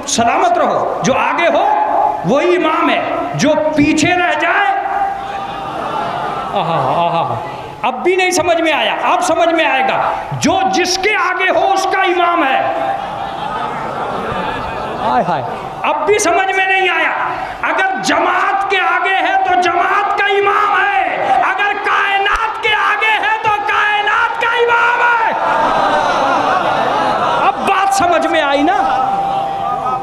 سلامت رہو. جو آگے ہو وہی امام ہے. جو پیچھے رہ جائے اب بھی نہیں سمجھ میں آیا، اب سمجھ میں آئے گا. جو جس کے آگے ہو اس کا امام ہے. اب بھی سمجھ میں نہیں آیا. اگر جماعت کے آگے ہے تو جماعت کا امام ہے، اگر کائنات کے آگے ہے تو کائنات کا امام ہے. اب بات سمجھ میں آئی نا.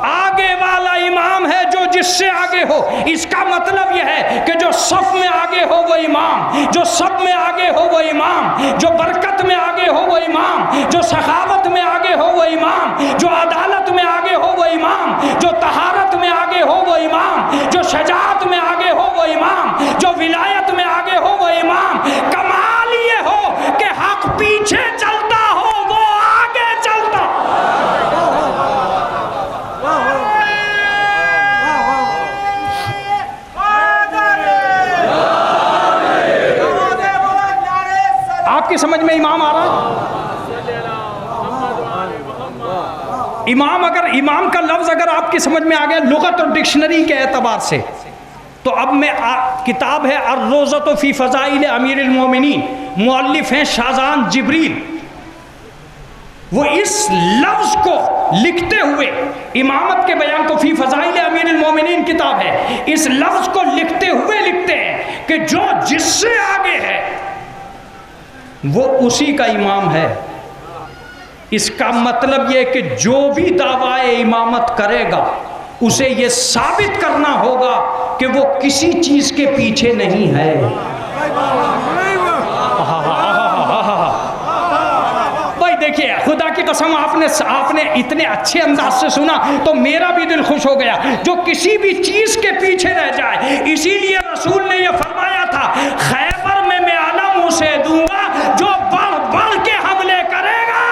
آگے والا امام ہے جو جس سے آگے ہو. اس کا مطلب یہ ہے کہ جو صف میں آگے ہو وہ امام، جو سب میں آگے ہو وہ امام، جو برکت میں آگے ہو وہ امام، جو سخاوت میں آگے ہو وہ امام، جو عدالت میں آگے ہو وہ امام، جو طہارت میں آگے ہو وہ امام، جو شجاعت میں آگے ہو وہ امام، جو ولایت میں آگے ہو وہ امام. کمال یہ ہو کہ حق پیچھے چلتا ہو وہ آگے چلتا. آپ کی سمجھ میں امام آ رہا ہے؟ امام اگر امام کا لفظ اگر آپ کی سمجھ میں آ گیا لغت اور ڈکشنری کے اعتبار سے، تو اب میں کتاب ہے الروضۃ فی فضائل امیر المومنین، مؤلف ہیں شاہجہاں جبریل، وہ اس لفظ کو لکھتے ہوئے امامت کے بیان کو، فی فضائل امیر المومنین کتاب ہے، اس لفظ کو لکھتے ہوئے لکھتے ہیں کہ جو جس سے آگے ہے وہ اسی کا امام ہے۔ اس کا مطلب یہ کہ جو بھی دعویٰ امامت کرے گا اسے یہ ثابت کرنا ہوگا کہ وہ کسی چیز کے پیچھے نہیں ہے۔ بھائی دیکھیے خدا کی قسم آپ نے اتنے اچھے انداز سے سنا تو میرا بھی دل خوش ہو گیا۔ جو کسی بھی چیز کے پیچھے رہ جائے، اسی لیے رسول نے یہ فرمایا تھا خیبر میں علم اسے دوں گا جو بڑھ بڑھ کے حملے کرے گا۔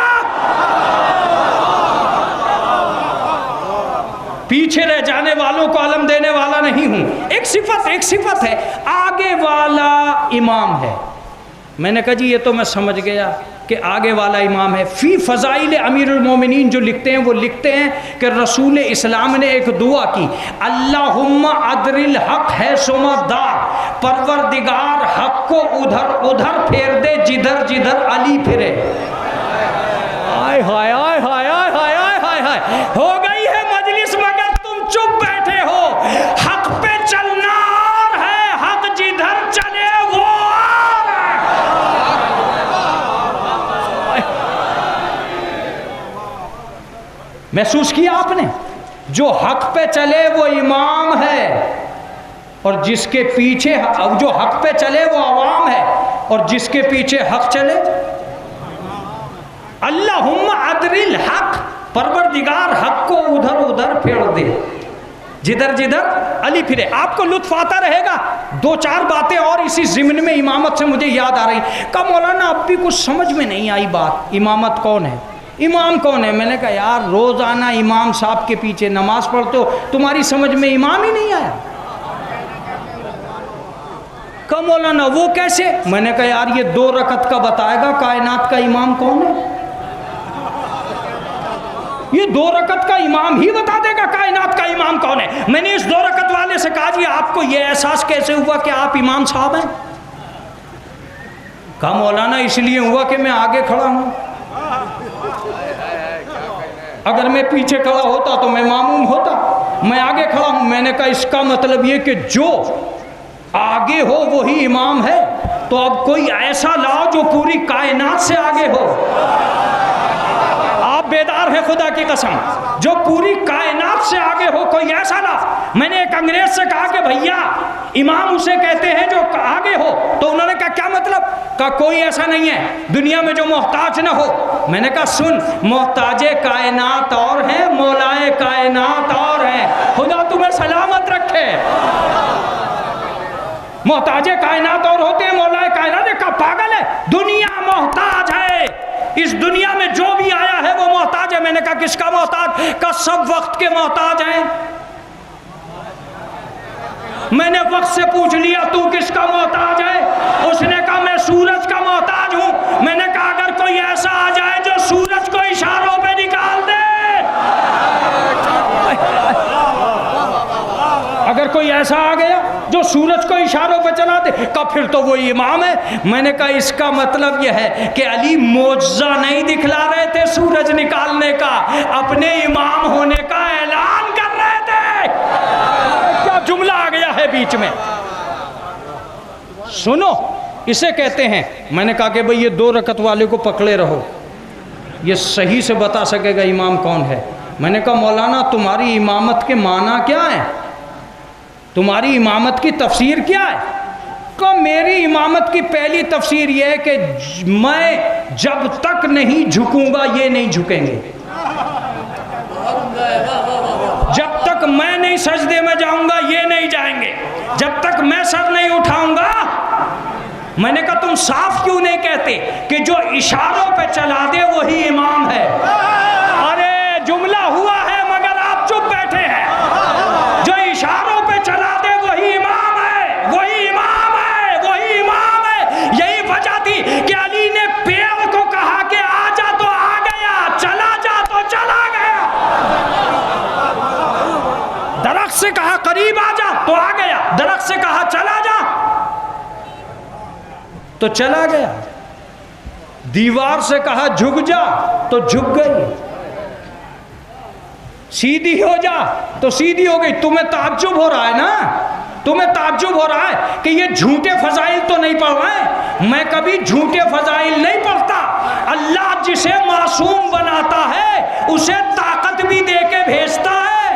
پیچھے رہ جانے والوں کو علم دینے والا نہیں ہوں۔ ایک صفت ہے، آگے والا امام ہے۔ میں نے کہا جی یہ تو میں سمجھ گیا کہ آگے والا امام ہے۔ فی فضائل امیر المومنین جو لکھتے ہیں وہ لکھتے ہیں کہ رسول اسلام نے ایک دعا کی، اللہم ادر الحق ہے سما دار، پروردگار حق کو ادھر ادھر پھیر دے جدھر جدھر علی پھرے۔ آئے ہائے آئے ہائے آئے ہائے آئے ہائے، ہو گئی ہے مجلس مگر تم چپ بیٹھے ہو۔ حق پہ چلنا اور ہے، حق جدھر چلے وہ اور ہے۔ محسوس کیا آپ نے؟ جو حق پہ چلے وہ امام ہے، اور جس کے پیچھے جو حق پہ چلے وہ عوام ہے، اور جس کے پیچھے حق چلے اللہم ادر الحق، پروردگار حق کو ادھر ادھر پھیر دے جدھر جدھر علی پھرے۔ آپ کو لطف آتا رہے گا۔ دو چار باتیں اور اسی ضمن میں امامت سے مجھے یاد آ رہی۔ کہا مولانا اب بھی کچھ سمجھ میں نہیں آئی بات، امامت کون ہے، امام کون ہے؟ میں نے کہا یار روزانہ امام صاحب کے پیچھے نماز پڑھتے ہو، تمہاری سمجھ میں امام ہی نہیں آیا۔ کہا مولانا وہ کیسے؟ میں نے کہا یار یہ 2 رکعت کا بتائے گا کائنات کا امام کون ہے، یہ 2 رکعت کا امام ہی بتا دے گا کائنات کا امام کون ہے۔ میں نے اس 2 رکعت والے سے کہا جی آپ کو یہ احساس کیسے ہوا کہ آپ امام صاحب ہیں؟ کہا مولانا اس لیے ہوا کہ میں آگے کھڑا ہوں، اگر میں پیچھے کھڑا ہوتا تو میں معموم ہوتا، میں آگے کھڑا ہوں۔ میں نے کہا اس کا مطلب یہ کہ جو آگے ہو وہی امام ہے، تو اب کوئی ایسا لاؤ جو پوری کائنات سے آگے ہو۔ آپ بیدار ہیں خدا کی قسم، جو پوری کائنات سے آگے ہو کوئی ایسا لا۔ میں نے ایک انگریز سے کہا کہ بھیا امام اسے کہتے ہیں جو آگے ہو، تو انہوں نے کہا کیا مطلب؟ کہا کوئی ایسا نہیں ہے دنیا میں جو محتاج نہ ہو۔ میں نے کہا سن، محتاج کائنات اور ہیں، مولائے کائنات اور ہیں، خدا تمہیں سلامت رکھے۔ محتاج کائنات اور ہوتے ہیں، مولائے کائنات۔ کا پاگل ہے، دنیا محتاج ہے، اس دنیا میں جو بھی آیا ہے وہ محتاج ہے۔ میں نے کہا کس کا محتاج؟ کا سب وقت کے محتاج ہیں۔ میں نے وقت سے پوچھ لیا تو کس کا محتاج ہے؟ اس نے کہا میں سورج کا محتاج ہوں۔ میں نے کہا اگر کوئی ایسا آ جائے جو سورج کو اشاروں پہ نکال دے، اگر کوئی ایسا آ گیا جو سورج کو اشاروں پہ چلا دے، کہا پھر تو وہی امام ہے۔ میں نے کہا اس کا مطلب یہ ہے کہ علی معجزہ نہیں دکھلا رہے تھے سورج نکالنے کا، اپنے امام ہونے کا اعلان کر رہے تھے۔ کیا جملہ آ گیا ہے بیچ میں، سنو اسے کہتے ہیں۔ میں نے کہا کہ بھئی یہ 2 رکعت والے کو پکڑے رہو، یہ صحیح سے بتا سکے گا امام کون ہے۔ میں نے کہا مولانا تمہاری امامت کے معنی کیا ہے، تمہاری امامت کی تفسیر کیا ہے؟ کہ میری امامت کی پہلی تفسیر یہ ہے کہ میں جب تک نہیں جھکوں گا یہ نہیں جھکیں گے، جب تک میں نہیں سجدے میں جاؤں گا یہ نہیں جائیں گے، جب تک میں سر نہیں اٹھاؤں گا۔ میں نے کہا تم صاف کیوں نہیں کہتے کہ جو اشاروں پہ چلا دے وہی امام ہے؟ ارے جملہ ہوا ہے مگر آپ چپ بیٹھے ہیں۔ جو اشاروں پہ چلا دے وہی امام ہے، وہی امام ہے، وہی امام ہے۔ یہی وجہ تھی کہ علی نے پیڑ کو کہا کہ آ جا تو آ گیا، چلا جا تو چلا گیا۔ سے کہا قریب آ جا تو آ گیا، درخت سے کہا چلا جا تو چلا گیا، دیوار سے کہا جھک جا تو جھک گئی، سیدھی ہو جا تو سیدھی ہو گئی۔ تمہیں تعجب ہو رہا ہے نا، تمہیں تعجب ہو رہا ہے کہ یہ جھوٹے فضائل تو نہیں پڑھ رہے، میں کبھی جھوٹے فضائل نہیں پڑھتا۔ اللہ جسے معصوم بناتا ہے اسے طاقت بھی دے کے بھیجتا ہے۔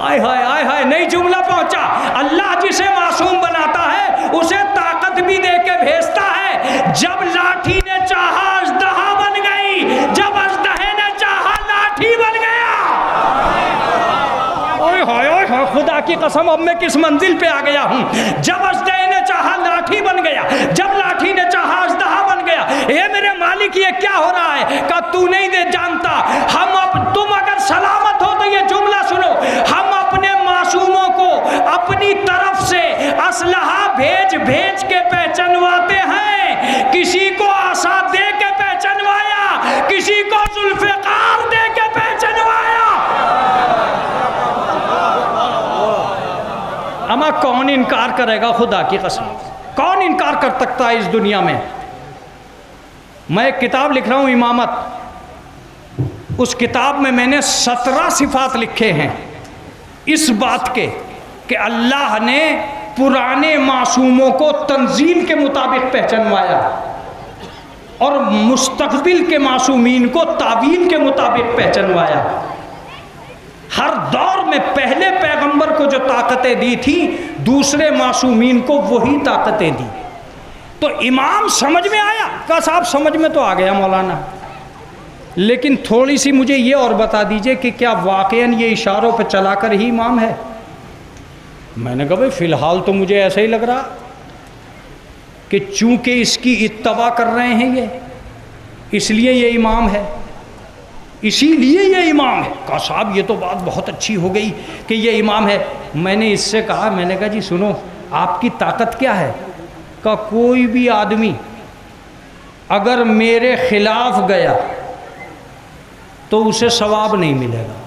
آئے ہائے آئے ہائے، نہیں جملہ پہنچا۔ اللہ جسے معصوم بناتا ہے اسے طاقت بھی دے کے بھیجتا ہے۔ جب لاٹھی نے چاہا اژدہا بن گئی، جب اژدہے نے چاہا لاٹھی بن گیا۔ اوئے ہائے اوئے ہائے، خدا کی قسم اب میں کس منزل پہ آ گیا ہوں۔ جب اژدہے نے چاہا لاٹھی بن گیا، جب لاٹھی نے چاہا اژدہا بن گیا۔ اے میرے مالک یہ کیا ہو رہا ہے؟ کہ تو نہیں دے جانتا، تم اگر سلامت ہو تو یہ جملہ سنو، ہم اپنے معصوموں کو اپنی طرف سے اسلحہ بھیج بھیج کے پہچنواتے ہیں۔ کسی کو عصا دے کے پہچنوایا، کسی کو ذوالفقار دے کے پہچنوایا۔ اما کون انکار کرے گا؟ خدا کی قسم کون انکار کر سکتا ہے اس دنیا میں؟ میں ایک کتاب لکھ رہا ہوں امامت، اس کتاب میں نے 17 صفات لکھے ہیں اس بات کے کہ اللہ نے پرانے معصوموں کو تنزیل کے مطابق پہچنوایا اور مستقبل کے معصومین کو تعویل کے مطابق پہچنوایا۔ ہر دور میں پہلے پیغمبر کو جو طاقتیں دی تھی دوسرے معصومین کو وہی طاقتیں دی۔ تو امام سمجھ میں آیا؟ کہا صاحب سمجھ میں تو آ گیا مولانا، لیکن تھوڑی سی مجھے یہ اور بتا دیجئے کہ کیا واقعاً یہ اشاروں پہ چلا کر ہی امام ہے؟ میں نے کہا بھائی فی الحال تو مجھے ایسا ہی لگ رہا کہ چونکہ اس کی اتباع کر رہے ہیں یہ، اس لیے یہ امام ہے، اسی لیے یہ امام ہے۔ کہا صاحب یہ تو بات بہت اچھی ہو گئی کہ یہ امام ہے۔ میں نے اس سے کہا، میں نے کہا جی سنو آپ کی طاقت کیا ہے؟ کہ کوئی بھی آدمی اگر میرے خلاف گیا تو اسے ثواب نہیں ملے گا۔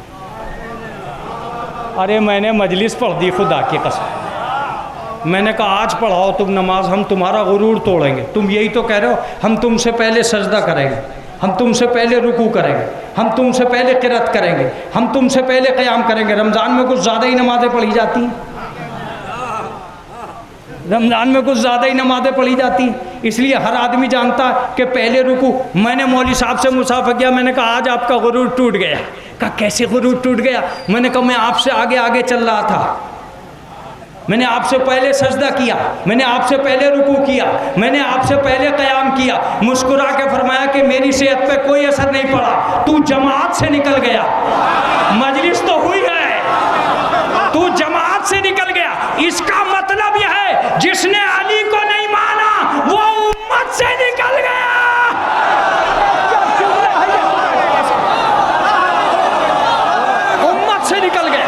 ارے میں نے مجلس پڑھ دی خدا کی قسم، میں نے کہا آج پڑھاؤ تم نماز، ہم تمہارا غرور توڑیں گے۔ تم یہی تو کہہ رہے ہو ہم تم سے پہلے سجدہ کریں گے، ہم تم سے پہلے رکوع کریں گے، ہم تم سے پہلے قرات کریں گے، ہم تم سے پہلے قیام کریں گے۔ رمضان میں کچھ زیادہ ہی نمازیں پڑھی جاتی ہیں، رمضان میں کچھ زیادہ ہی نمازیں پڑھی جاتی ہیں، اس لیے ہر آدمی جانتا ہے کہ پہلے رکوع۔ میں نے مولوی صاحب سے مصافحہ کیا، میں نے کہا آج آپ کا غرور ٹوٹ گیا۔ کہا کیسے غرور ٹوٹ گیا؟ میں نے کہا میں آپ سے آگے آگے چل رہا تھا، میں نے آپ سے پہلے سجدہ کیا، میں نے آپ سے پہلے رکوع کیا، میں نے آپ سے پہلے قیام کیا۔ مسکرا کے فرمایا کہ میری صحت پہ کوئی اثر نہیں پڑا، تو جماعت سے نکل گیا۔ مجلس تو ہوئی ہے، تو جماعت سے نکل گیا۔ اس کا مطلب یہ ہے جس نے علی کو نہیں مانا وہ امت سے نکل گیا۔ امت سے نکل گیا۔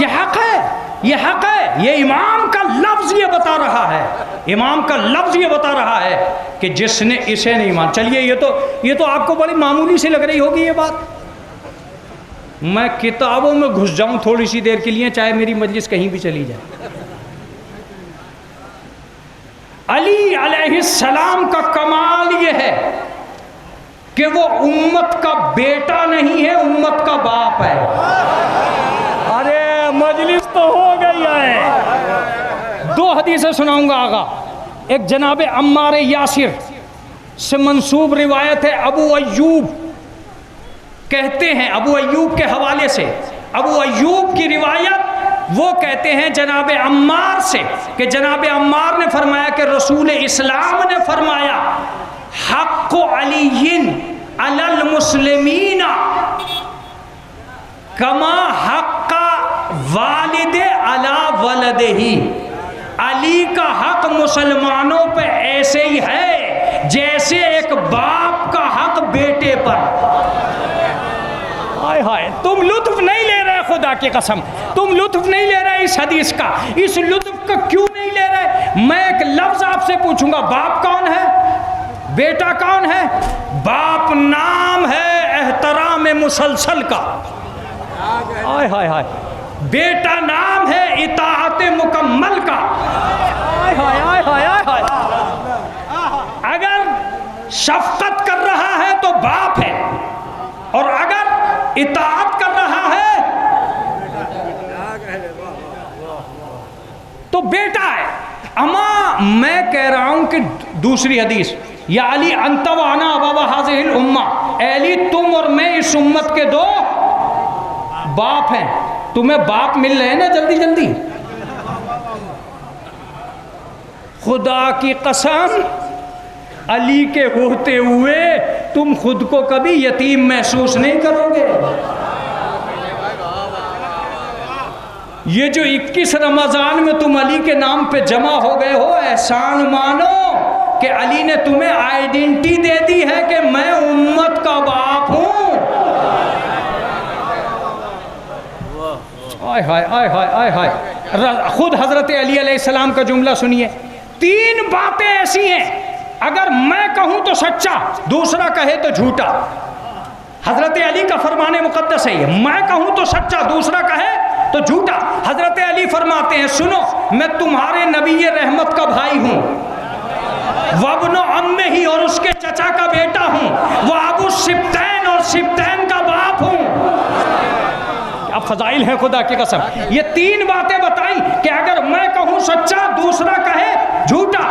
یہ حق ہے، یہ حق ہے، یہ امام کا لفظ یہ بتا رہا ہے، امام کا لفظ یہ بتا رہا ہے کہ جس نے اسے نہیں مان۔ چلیے یہ تو آپ کو بڑی معمولی سی لگ رہی ہوگی یہ بات، میں کتابوں میں گھس جاؤں تھوڑی سی دیر کے لیے چاہے میری مجلس کہیں بھی چلی جائے۔ علی علیہ السلام کا کمال یہ ہے کہ وہ امت کا بیٹا نہیں ہے، امت کا باپ ہے۔ ارے مجلس تو ہو گئی ہے۔ 2 حدیثیں سناؤں گا آگا۔ ایک جناب عمار یاسر سے منسوب روایت ہے، ابو ایوب کہتے ہیں، ابو ایوب کے حوالے سے، ابو ایوب کی روایت وہ کہتے ہیں جناب عمار سے کہ جناب عمار نے فرمایا کہ رسول اسلام نے فرمایا حق علی علی المسلمین کما حق والد علی ولدہ، علی کا حق مسلمانوں پہ ایسے ہی ہے جیسے ایک باپ کا حق بیٹے پر۔ ہائے ہائے، تم لطف نہیں لے رہے، خدا کی قسم تم لطف نہیں لے رہے اس حدیث کا۔ اس لطف کا کیوں نہیں لے رہے؟ میں ایک لفظ آپ سے پوچھوں گا، باپ کون ہے؟ بیٹا کون ہے؟ باپ نام ہے احترام مسلسل کا، ہائے ہائے ہائے، بیٹا نام ہے اطاعت مکمل کا، ہائے ہائے ہائے ہائے ہائے۔ اگر شفقت کر رہا ہے تو باپ ہے، اور اگر اطاعت کر رہا ہے تو بیٹا ہے۔ اما میں کہہ رہا ہوں کہ دوسری حدیث، یا علی انت و انا ابوا هذه الامہ، اے علی تم اور میں اس امت کے دو باپ ہیں۔ تمہیں باپ مل رہے ہیں نا جلدی جلدی؟ خدا کی قسم علی کے ہوتے ہوئے تم خود کو کبھی یتیم محسوس نہیں کرو گے۔ یہ جو 21 رمضان میں تم علی کے نام پہ جمع ہو گئے ہو، احسان مانو کہ علی نے تمہیں آئیڈینٹی دے دی ہے کہ میں امت کا باپ ہوں۔ آئے ہائے آئے ہائے آئے ہائے، خود حضرت علی علیہ السلام کا جملہ سنیے، 3 باتیں ایسی ہیں اگر میں کہوں تو سچا، دوسرا کہے تو جھوٹا۔ حضرت علی کا فرمان مقدس ہے یہ، میں کہوں تو سچا، دوسرا کہے تو جھوٹا۔ حضرت علی فرماتے ہیں سنو، میں تمہارے نبی رحمت کا بھائی ہوں، وابن عمہ ہی اور اس کے چچا کا بیٹا ہوں، وہ ابو سبتین اور سبتین کا باپ ہوں۔ اب فضائل ہیں خدا کی قسم۔ یہ 3 باتیں بتائیں کہ اگر میں کہوں سچا، دوسرا کہے جھوٹا۔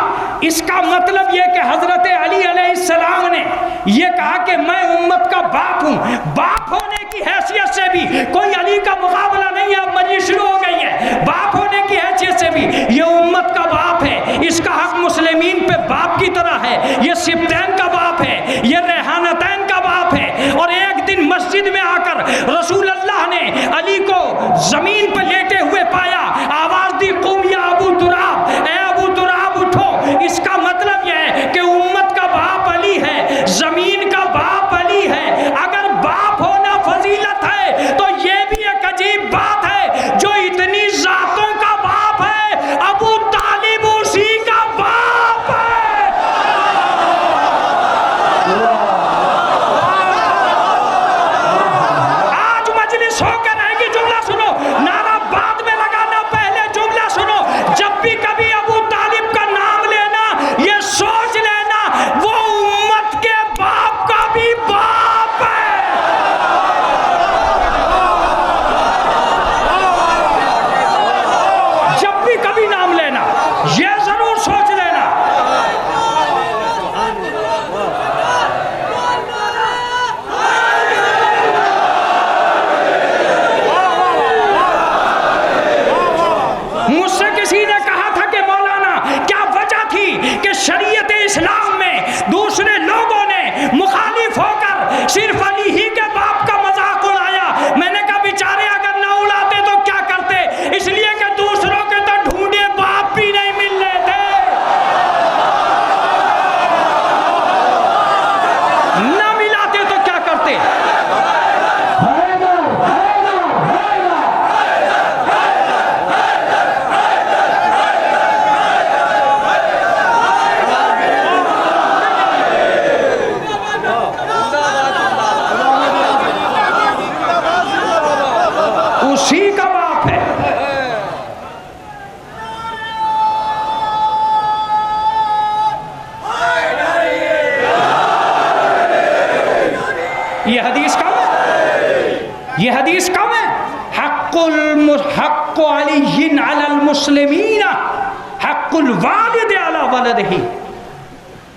اس کا مطلب یہ کہ حضرت علی علیہ السلام نے یہ کہا کہ میں امت کا باپ ہوں۔ باپ ہونے کی حیثیت سے بھی کوئی علی کا مقابلہ نہیں ہے، اب مجلس شروع ہو گئی ہے۔ باپ ہونے کی حیثیت سے بھی یہ امت کا باپ ہے، اس کا حق مسلمین پہ باپ کی طرح ہے۔ یہ سبتین کا باپ ہے، یہ ریحانتین کا باپ ہے۔ اور ایک دن مسجد میں آ کر رسول اللہ نے علی کو زمین پر لیٹے ہوئے پایا، آواز دی قوم یا ابو تراب، اے ابو تراب اٹھو۔ اس کا مطلب یہ ہے کہ امت کا باپ علی ہے، زمین کا باپ علی ہے۔ اگر باپ ہونا فضیلت ہے تو یہ بھی ایک عجیب بات ہے، جو اتنی ذاتوں کا باپ ہے، ابو طالب اسی کا باپ ہے۔ آج مجلس ہو کے رہے گی، جملہ سنو، نعرہ بعد میں لگانا، پہلے جملہ سنو۔ جب بھی کبھی ابو طالب کا نام لینا، یہ سوچ لینا وہ امت کے باپ کا بھی باپ ہے۔ جب بھی کبھی نام لینا، یہ ضرور سوچ لینا۔ مجھ سے کسی نے کہا تھا کہ مولانا کیا وجہ تھی کہ شریعت اسلام میں دوسرے لوگوں نے مخالف ہو کر صرف علی ہی کے باپ کا مذاق اڑایا؟ میں نے کہا بیچارے اگر نہ اڑاتے تو کیا کرتے؟ اس لیے کہ دوسروں کے تو ڈھونڈے باپ بھی نہیں مل رہے تھے، نہ ملاتے تو کیا کرتے؟ اسی کا باپ ہے۔ یہ حدیث کم ہے، یہ حدیث کم ہے۔ حق علی علی المسلمین، حق الوالد علی ولدہ،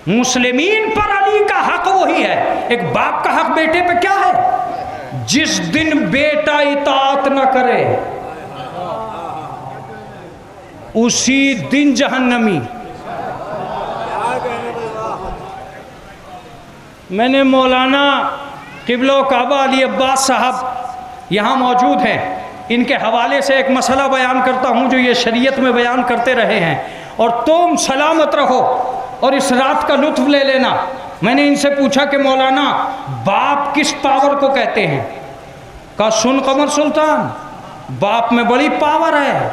مسلمین پر علی کا حق وہی ہے۔ ایک باپ کا حق بیٹے پہ کیا ہے؟ جس دن بیٹا اطاعت نہ کرے اسی دن جہنمی۔ میں نے مولانا قبلہ و کعبہ علی عباس صاحب یہاں موجود ہیں، ان کے حوالے سے ایک مسئلہ بیان کرتا ہوں جو یہ شریعت میں بیان کرتے رہے ہیں، اور تم سلامت رہو اور اس رات کا لطف لے لینا۔ میں نے ان سے پوچھا کہ مولانا باپ کس پاور کو کہتے ہیں؟ کہا سن قمر سلطان، باپ میں بڑی پاور ہے۔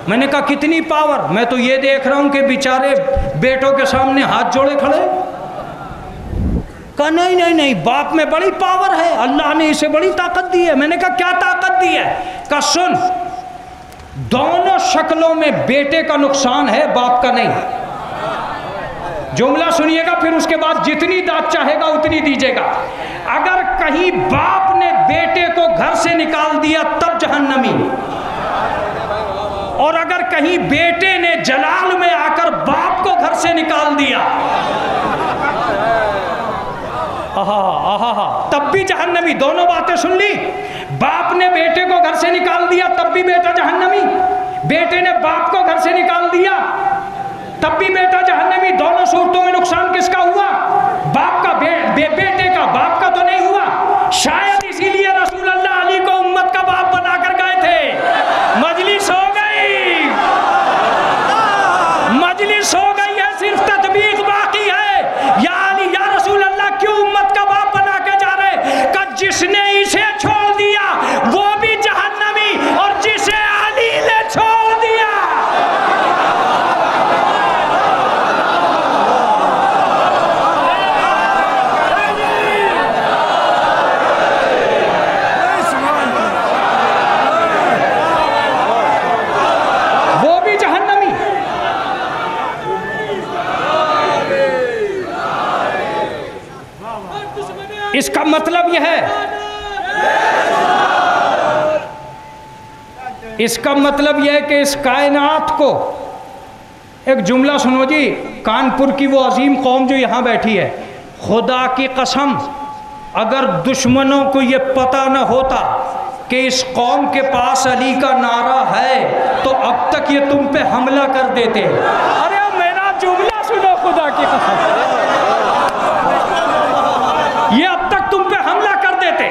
میں نے کہا کتنی پاور؟ میں تو یہ دیکھ رہا ہوں کہ بیچارے بیٹوں کے سامنے ہاتھ جوڑے کھڑے۔ کہا نہیں نہیں نہیں، باپ میں بڑی پاور ہے، اللہ نے اسے بڑی طاقت دی ہے۔ میں نے کہا کیا طاقت دی ہے؟ کہا سن، دونوں شکلوں میں بیٹے کا نقصان ہے، باپ کا نہیں۔ جملہ سنیے گا، پھر اس کے بعد جتنی داد چاہے گا اتنی دیجیے گا۔ اگر کہیں باپ نے بیٹے کو گھر سے نکال دیا تب جہنمی، اور اگر کہیں بیٹے نے جلال میں آ کر باپ کو گھر سے نکال دیا تب بھی جہنمی۔ دونوں باتیں سن لی، باپ نے بیٹے کو گھر سے نکال دیا تب بھی بیٹا جہنمی، بیٹے نے باپ کو گھر سے نکال دیا تب بھی بیٹا جہنمی۔ دونوں صورتوں میں نقصان کس کا ہوا؟ باپ کا، بیٹے کا، باپ کا تو نہیں ہوا۔ شاید اسی لیے رسول اللہ علی کو امت کا باپ بنا کر گئے تھے۔ مجلس ہو گئی، مجلس ہو گئی ہے، صرف تطبیق باقی ہے۔ یا علی، یا رسول اللہ، کیوں امت کا باپ بنا کے جا رہے؟ کہ جس نے اسے چھوڑ دیا وہ بھی جہنمی، اور جسے علی نے چھوڑ دیا وہ بھی جہنمی۔ اس کا مطلب یہ ہے، اس کا مطلب یہ ہے کہ اس کائنات کو، ایک جملہ سنو جی، کانپور کی وہ عظیم قوم جو یہاں بیٹھی ہے، خدا کی قسم اگر دشمنوں کو یہ پتہ نہ ہوتا کہ اس قوم کے پاس علی کا نعرہ ہے تو اب تک یہ تم پہ حملہ کر دیتے۔ ارے میرا جملہ سنو، خدا کی قسم یہ اب تک تم پہ حملہ کر دیتے۔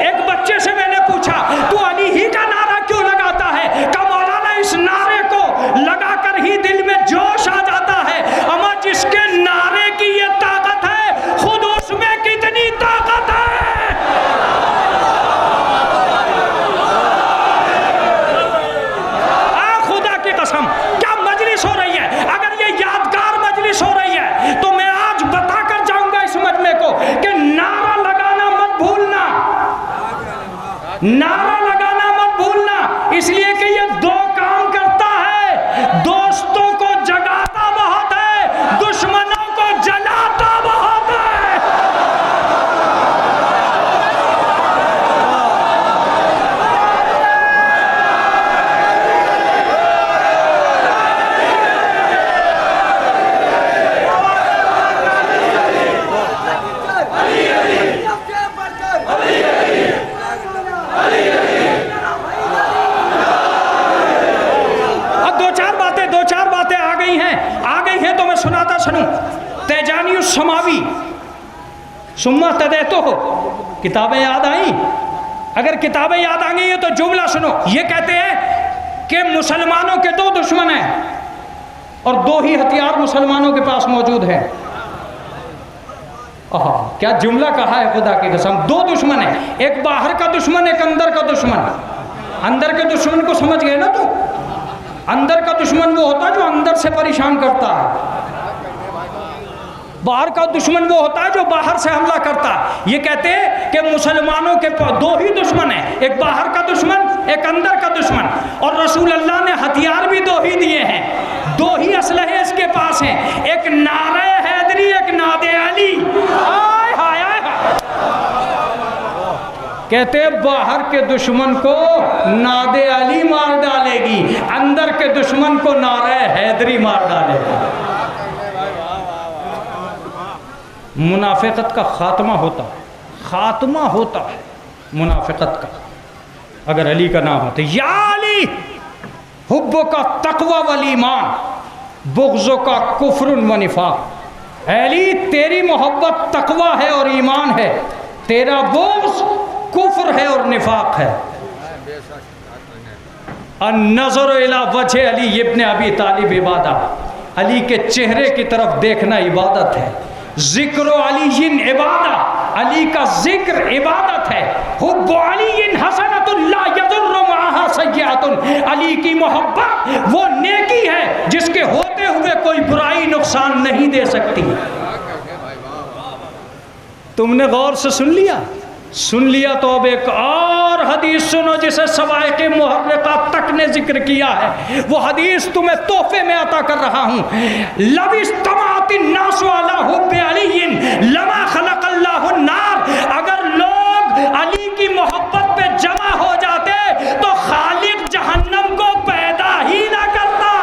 ایک بچے سے میں نے پوچھا تو علی ہی کا نعرہ کیوں لگاتا ہے؟ کہ مولانا اس نعرے کو لگا کر ہی دل میں جوش آ جاتا ہے، اما جس کے نعرے کی یہ طاقت ہے خود اس میں کتنی طاقت ہے۔ خدا کی قسم کیا مجلس ہو رہی ہے! اگر یہ یادگار مجلس ہو رہی ہے تو میں آج بتا کر جاؤں گا اس مجمع کو کہ نعرہ لگانا مت بھولنا، نعرہ لگانا مت بھولنا، اس لیے کہ یہ دو کام کرتا ہے، دوستوں کو جگاتا بہت ہے، دشمنوں کو جلاتا بہت ہے۔ تو میں سناتا سنوں۔ تیجانی السماوی ثم تدیتو ہو، کتابیں یاد آئیں؟ اگر کتابیں یاد آ گئی ہیں تو جملہ سنو۔ یہ کہتے ہیں کہ مسلمانوں کے دو دشمن ہیں اور دو ہی ہتھیار مسلمانوں کے پاس موجود ہیں۔ کیا جملہ کہا ہے خدا کی قسم! دو دشمن ہیں، ایک باہر کا دشمن، ایک اندر کا دشمن۔ اندر کے دشمن کو سمجھ گئے نا تو؟ اندر کا دشمن وہ ہوتا ہے جو اندر سے پریشان کرتا ہے، باہر کا دشمن وہ ہوتا ہے جو باہر سے حملہ کرتا ہے۔ یہ کہتے ہیں کہ مسلمانوں کے دو ہی دشمن ہیں، ایک باہر کا دشمن، ایک اندر کا دشمن، اور رسول اللہ نے ہتھیار بھی دو ہی دیے ہیں، دو ہی اسلحے اس کے پاس ہیں، ایک نعرہ حیدری، ایک نعت علی۔ آئے ہائے آئے ہائے! کہتے ہیں باہر کے دشمن کو نعت علی مار ڈالے گی، اندر کے دشمن کو نعرہ حیدری مار ڈالے گا۔ منافقت کا خاتمہ ہوتا ہے منافقت کا اگر علی کا نام ہوتا ہے۔ یا علی حب کا تقوی والایمان، بغض کا کفر و نفاق۔ اے علی تیری محبت تقوی ہے اور ایمان ہے، تیرا بغض کفر ہے اور نفاق ہے۔ النظر الی وجہ علی ابن ابی طالب عبادت، علی کے چہرے کی طرف دیکھنا عبادت ہے۔ ذکر علی عبادت، علی کا ذکر عبادت ہے۔ حب علی حسنۃ لا یضر معها سیئۃ، علی کی محبت وہ نیکی ہے جس کے ہوتے ہوئے کوئی برائی نقصان نہیں دے سکتی۔ تم نے غور سے سن لیا تو اب ایک اور حدیث سنو جسے سوائق محرقہ تک نے ذکر کیا ہے۔ وہ حدیث تمہیں تحفے میں عطا کر رہا ہوں۔ لو اجتمعت الناس علی حب علی لما خلق اللہ النار، اگر لوگ علی کی محبت پہ جمع ہو جاتے تو خالق جہنم کو پیدا ہی نہ کرتا۔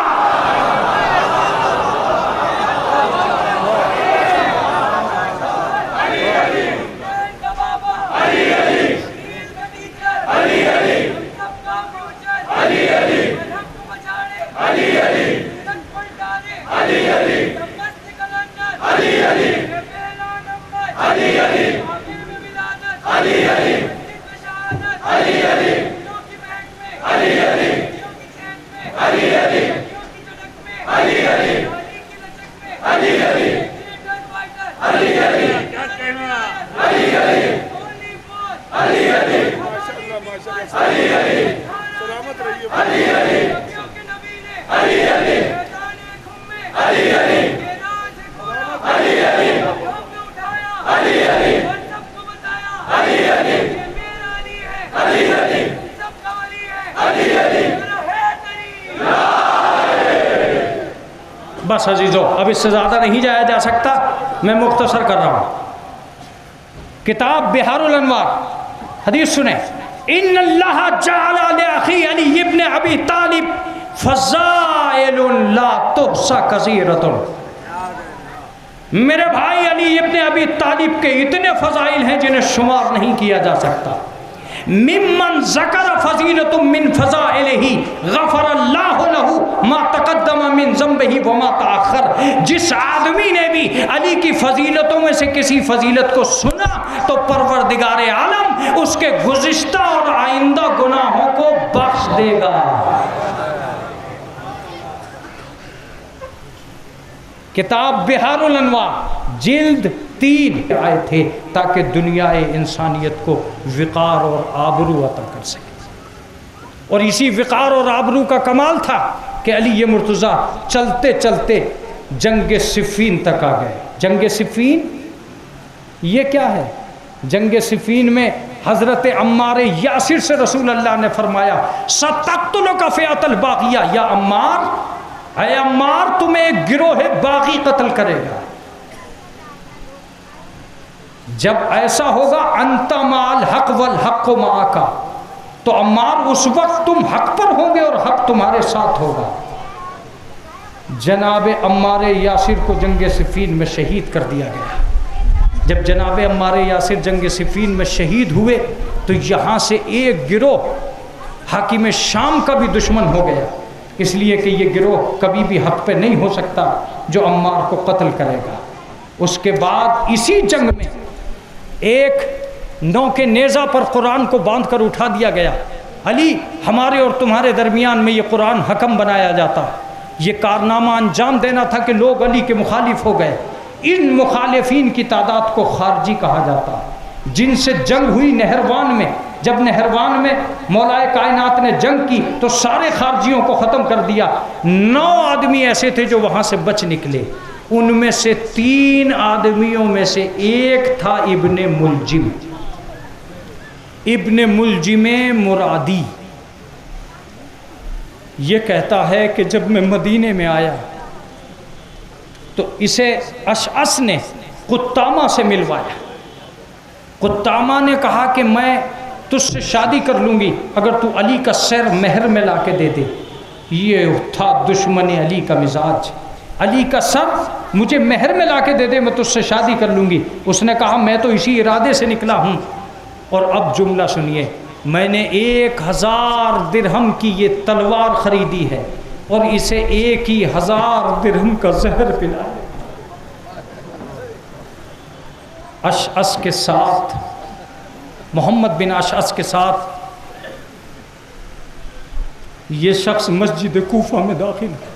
بس عزیزو اب اس سے زیادہ نہیں جایا جا سکتا، میں مختصر کر رہا ہوں۔ کتاب بحار الانوار، حدیث سنیں، ان اللہ جعل لأخی علی ابن ابی طالب فضائل لا تحصى کثیرۃ، میرے بھائی علی ابن ابی طالب کے اتنے فضائل ہیں جنہیں شمار نہیں کیا جا سکتا۔ ممن ذکر فضیلۃ من فضائلہ غفر اللہ لہ ما تقدم من ذنبہ وما تأخر، جس آدمی نے بھی علی کی فضیلتوں میں سے کسی فضیلت کو سنا تو پروردگار عالم اس کے گزشتہ اور آئندہ گناہوں کو بخش دے گا۔ کتاب بحار الانوار جلد 3 آئے تھے تاکہ دنیا انسانیت کو وقار اور آبرو عطا کر سکے، اور اسی وقار اور آبرو کا کمال تھا کہ علی مرتضیٰ چلتے چلتے جنگ صفین تک آ گئے۔ جنگ صفین یہ کیا ہے؟ جنگ صفین میں حضرت عمار یاسر سے رسول اللہ نے فرمایا سَتَقْتُلُكَ فِئَةَ الْبَاغِیَّةِ، یا عمار، اے عمار تمہیں ایک گروہ باغی قتل کرے گا۔ جب ایسا ہوگا انت مال حق والحق معک، تو عمار اس وقت تم حق پر ہوں گے اور حق تمہارے ساتھ ہوگا۔ جناب عمار یاسر کو جنگ صفین میں شہید کر دیا گیا۔ جب جناب عمار یاسر جنگ صفین میں شہید ہوئے تو یہاں سے ایک گروہ حاکم شام کا بھی دشمن ہو گیا، اس لیے کہ یہ گروہ کبھی بھی حق پہ نہیں ہو سکتا جو عمار کو قتل کرے گا۔ اس کے بعد اسی جنگ میں ایک نو کے نیزہ پر قرآن کو باندھ کر اٹھا دیا گیا۔ علی ہمارے اور تمہارے درمیان میں یہ قرآن حکم بنایا جاتا۔ یہ کارنامہ انجام دینا تھا کہ لوگ علی کے مخالف ہو گئے۔ ان مخالفین کی تعداد کو خارجی کہا جاتا، جن سے جنگ ہوئی نہروان میں۔ جب نہروان میں مولا کائنات نے جنگ کی تو سارے خارجیوں کو ختم کر دیا۔ 9 آدمی ایسے تھے جو وہاں سے بچ نکلے، ان میں سے 3 آدمیوں میں سے ایک تھا ابن ملجم، ابن ملجم مرادی۔ یہ کہتا ہے کہ جب میں مدینے میں آیا تو اسے اشعث نے قطامہ سے ملوایا۔ قطامہ نے کہا کہ میں تجھ سے شادی کر لوں گی اگر تو علی کا سر مہر میں لا کے دے دے۔ یہ تھا دشمن علی کا مزاج، علی کا سر مجھے مہر میں لا کے دے دے، میں تجھ سے شادی کر لوں گی۔ اس نے کہا میں تو اسی ارادے سے نکلا ہوں۔ اور اب جملہ سنیے، میں نے 1000 درہم کی یہ تلوار خریدی ہے اور اسے 1000 درہم کا زہر پلایا۔ اشعث کے ساتھ، محمد بن اشعث کے ساتھ یہ شخص مسجد کوفہ میں داخل ہے۔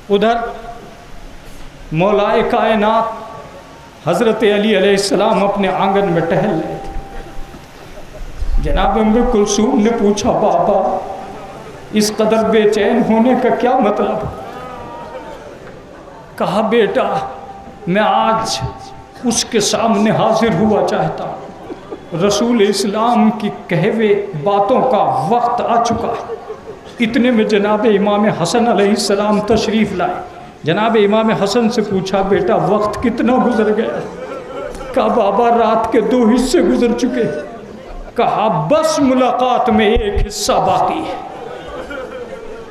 ادھر مولائے کائنات حضرت علی علیہ السلام اپنے آنگن میں ٹہل رہے تھے۔ جناب ام کلثوم نے پوچھا بابا اس قدر بے چین ہونے کا کیا مطلب؟ کہا بیٹا میں آج اس کے سامنے حاضر ہوا چاہتا ہوں، رسول اسلام کی کہے ہوئے باتوں کا وقت آ چکا ہے۔ اتنے میں جناب امام حسن علیہ السلام تشریف لائے۔ جناب امام حسن سے پوچھا بیٹا وقت کتنا گزر گیا؟ کہا بابا رات کے 2 حصے گزر چکے۔ کہا بس ملاقات میں ایک حصہ باقی ہے۔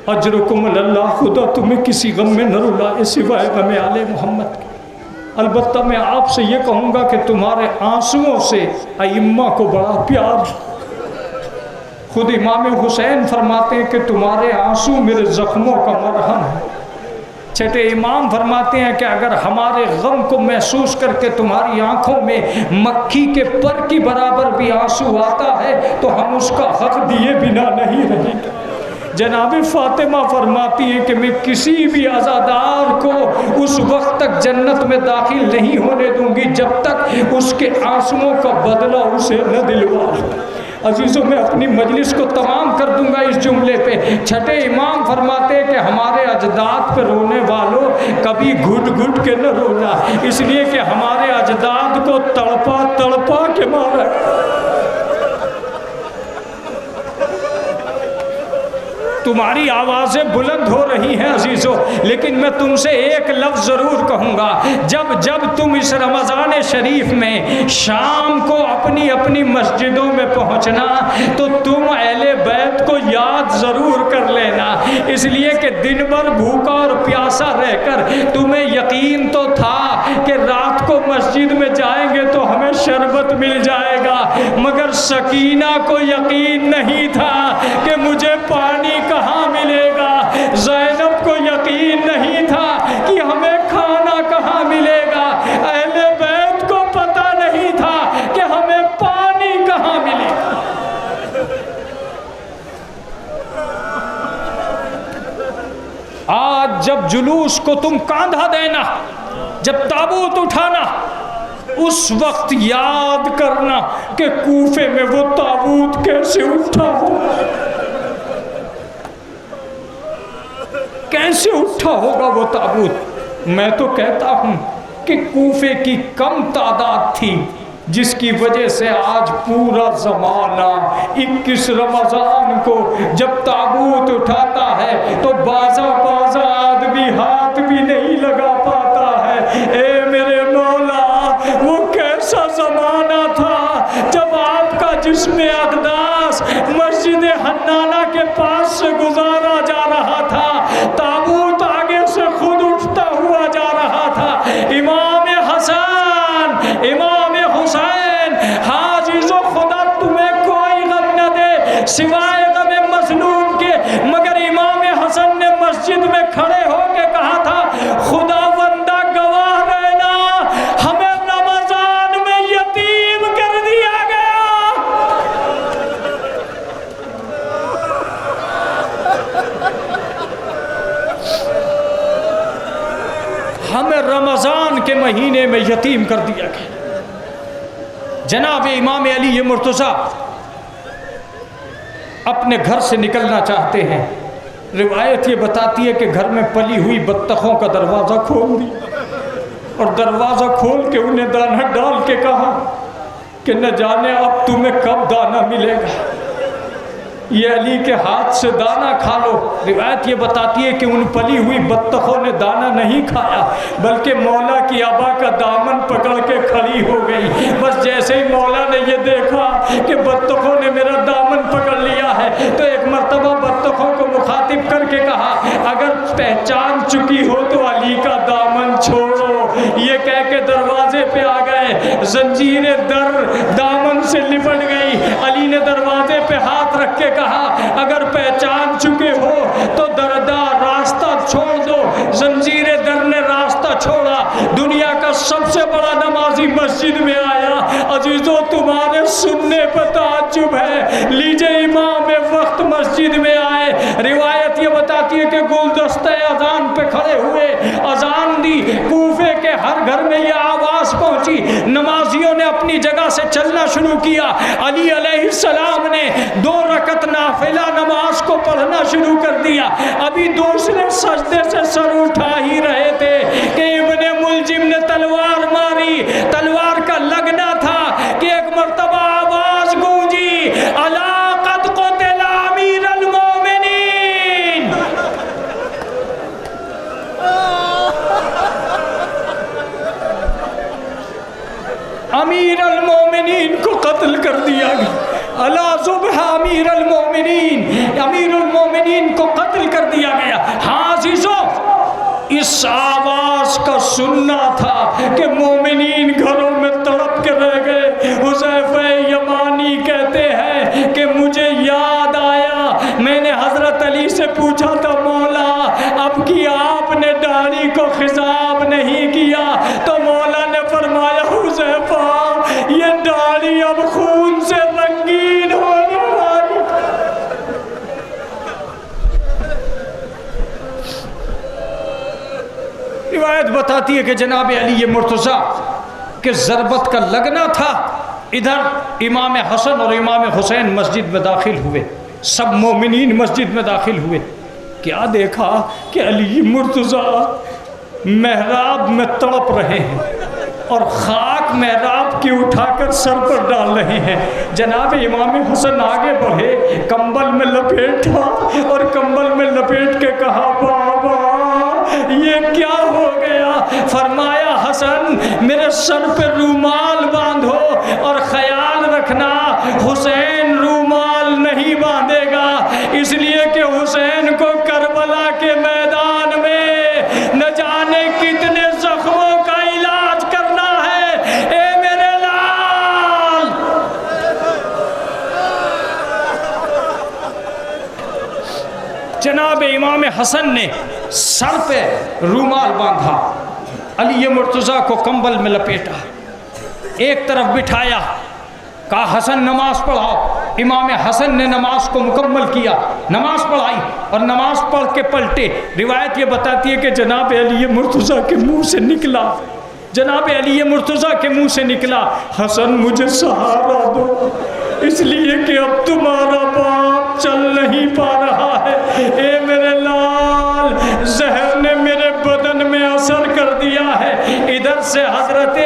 اجرکم اللہ، خدا تمہیں کسی غم میں نہ رلائے سوائے غم آل محمد کے۔ البتہ میں آپ سے یہ کہوں گا کہ تمہارے آنسوؤں سے ائمہ کو بڑا پیار۔ خود امام حسین فرماتے ہیں کہ تمہارے آنسو میرے زخموں کا مرہم ہے۔ چھٹے امام فرماتے ہیں کہ اگر ہمارے غم کو محسوس کر کے تمہاری آنکھوں میں مکھی کے پر کی برابر بھی آنسو آتا ہے تو ہم اس کا حق دیے بنا نہیں رہیں گے۔ جناب فاطمہ فرماتی ہیں کہ میں کسی بھی عزادار کو اس وقت تک جنت میں داخل نہیں ہونے دوں گی جب تک اس کے آنسوؤں کا بدلہ اسے نہ دلوا۔ عزیزوں میں اپنی مجلس کو تمام کر دوں گا اس جملے پہ۔ چھٹے امام فرماتے ہیں کہ ہمارے اجداد پہ رونے والوں کبھی گھٹ گھٹ کے نہ رونا، اس لیے کہ ہمارے اجداد کو تڑپا تڑپا کے مارا۔ تمہاری آوازیں بلند ہو رہی ہیں عزیزوں، لیکن میں تم سے ایک لفظ ضرور کہوں گا، جب تم اس رمضان شریف میں شام کو اپنی اپنی مسجدوں میں پہنچنا تو تم اہل بیت کو یاد ضرور کر لینا، اس لیے کہ دن بھر بھوکا اور پیاسا رہ کر تمہیں یقین تو تھا کہ رات کو مسجد میں جائیں گے تو ہمیں شربت مل جائے گا، مگر سکینہ کو یقین نہیں تھا کہ مجھے پانی کہاں ملے گا، زینب کو یقین نہیں تھا کہ ہمیں کھانا کہاں ملے گا، اہل بیت کو پتہ نہیں تھا کہ ہمیں پانی کہاں ملے گا۔ آج جب جلوس کو تم کاندھا دینا، جب تابوت اٹھانا، اس وقت یاد کرنا کہ کوفے میں وہ تابوت کیسے اٹھا ہوگا، کیسے اٹھا ہوگا وہ تابوت۔ میں تو کہتا ہوں کہ کوفے کی کم تعداد تھی جس کی وجہ سے آج پورا زمانہ 21 رمضان کو جب تابوت اٹھاتا ہے تو بازا آدمی ہاتھ بھی نہیں لگا پاتا ہے۔ اے میرے مولا وہ کیسا زمانہ تھا جب آپ کا جسم اقداس مسجد حنانہ کے پاس سے گزارا جا رہا تھا، تابوت آگے سے خود اٹھتا ہوا جا رہا تھا۔ امام حسن، امام حسین، حاجزو خدا تمہیں کوئی غم نہ دے سوائے غم مظلوم کے، مگر امام حسن نے مسجد میں کھڑے ہو کے کہا تھا خدا بندہ گواہ رہنا ہمیں رمضان میں یتیم کر دیا گیا۔ ہمیں رمضان کے مہینے میں یتیم کر دیا گیا۔ جناب امام علی مرتضیٰ اپنے گھر سے نکلنا چاہتے ہیں، روایت یہ بتاتی ہے کہ گھر میں پلی ہوئی بطخوں کا دروازہ کھول دیا اور دروازہ کھول کے انہیں دانہ ڈال کے کہا کہ نہ جانے اب تمہیں کب دانہ ملے گا، یہ علی کے ہاتھ سے دانہ کھا لو۔ روایت یہ بتاتی ہے کہ ان پلی ہوئی بطخوں نے دانہ نہیں کھایا بلکہ مولا کی ابا کا دامن پکڑ کے کھڑی ہو گئی۔ بس جیسے ہی مولا نے یہ دیکھا کہ بطخوں نے میرا دامن پکڑ لیا ہے تو ایک مرتبہ بطخوں کو مخاطب کر کے کہا اگر پہچان چکی ہو تو علی کا دامن چھوڑو۔ یہ کہہ کے دروازے پہ آ گئے، زنجیر در دامن سے لپٹ گئی۔ علی نے دروازے پہ ہاتھ رکھ کے کہا اگر پہچان چکے ہو تو راستہ چھوڑ دو۔ زنجیر در نے راستہ چھوڑا، دنیا کا سب سے بڑا نمازی مسجد میں آیا۔ عزیزو تمہارے سننے پہ تعجب ہے، لیجئے امام وقت مسجد میں آئے۔ روایت یہ بتاتی ہے کہ گلدستہ اذان پہ کھڑے ہوئے، اذان دی، کوفے کے ہر گھر میں یہ آواز پہنچی، نمازیوں نے اپنی جگہ سے چلنا شروع کیا۔ علی علیہ السلام نے 2 رکعت نافلہ نماز کو پڑھنا شروع کر دیا۔ ابھی دوسرے سجدے سے سر اٹھا ہی رہے تھے کہ ابن ملجم نے تلوار ماری۔ تلوار کا لگنا تھا کہ ایک مرتبہ آواز گونجی، الا قد قتل امیر المومنین۔ امیر المومنین کو قتل کر دیا گیا، الا ذبح امیر المومنین، امیر المومنین کو قتل کر دیا گیا۔ ہاں عزیزو، اس آواز کا سننا تھا کہ مومنین گھروں میں تڑپ کے رہ گئے۔ حذیفہ یمانی کہتے ہیں کہ مجھے یاد آیا، میں نے حضرت علی سے پوچھا تھا، مولا اب کی آپ نے داڑھی کو خضاب نہیں کیا، تو مولا نے فرمایا حذیفہ یہ داڑھی اب خون سے رنگین ہونے والی۔ روایت بتاتی ہے کہ جناب علی مرتضیٰ کے ضربت کا لگنا تھا۔ ادھر امام حسن اور امام حسین مسجد میں داخل ہوئے، سب مومنین مسجد میں داخل ہوئے۔ کیا دیکھا کہ علی مرتضیٰ محراب میں تڑپ رہے ہیں اور خاک محراب کی اٹھا کر سر پر ڈال رہے ہیں۔ جناب امام حسن آگے بڑھے، کمبل میں لپیٹا اور کمبل میں لپیٹ کے کہا، بابا یہ کیا ہو گیا؟ فرمایا حسن میرے سر پہ رومال باندھو، اور خیال رکھنا حسین رومال نہیں باندھے گا، اس لیے کہ حسین کو کربلا کے میدان میں نہ جانے کتنے زخموں کا علاج کرنا ہے۔ اے میرے لال، جناب امام حسن نے سر پہ رومال باندھا، علی مرتضیٰ کو کمبل میں لپیٹا، ایک طرف بٹھایا، کہا حسن نماز پڑھاؤ۔ امام حسن نے نماز کو مکمل کیا، نماز پڑھائی اور نماز پڑھ کے پلٹے۔ روایت یہ بتاتی ہے کہ جناب علی مرتضیٰ کے منہ سے نکلا، جناب علی مرتضیٰ کے منہ سے نکلا، حسن مجھے سہارا دو، اس لیے کہ اب تمہارا باپ چل نہیں پا رہا ہے۔ اے میرے لال، زہر نے میرے بدن میں اثر کر دیا ہے۔ ادھر سے حضرت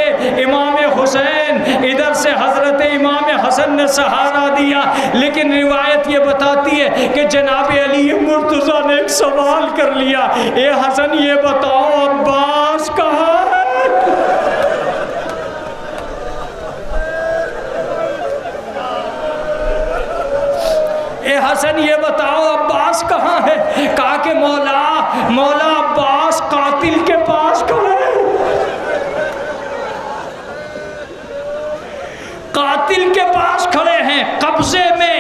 امام حسین، ادھر سے حضرت امام حسن نے سہارا دیا، لیکن روایت یہ بتاتی ہے کہ جناب علی مرتضیٰ نے ایک سوال کر لیا، اے حسن یہ بتاؤ عباس کہاں ہے؟ اے حسن یہ بتاؤ عباس کہاں ہے؟ کہا کہ مولا عباس قاتل کے پاس کھڑے ہیں، قاتل کے پاس کھڑے ہیں، قبضے میں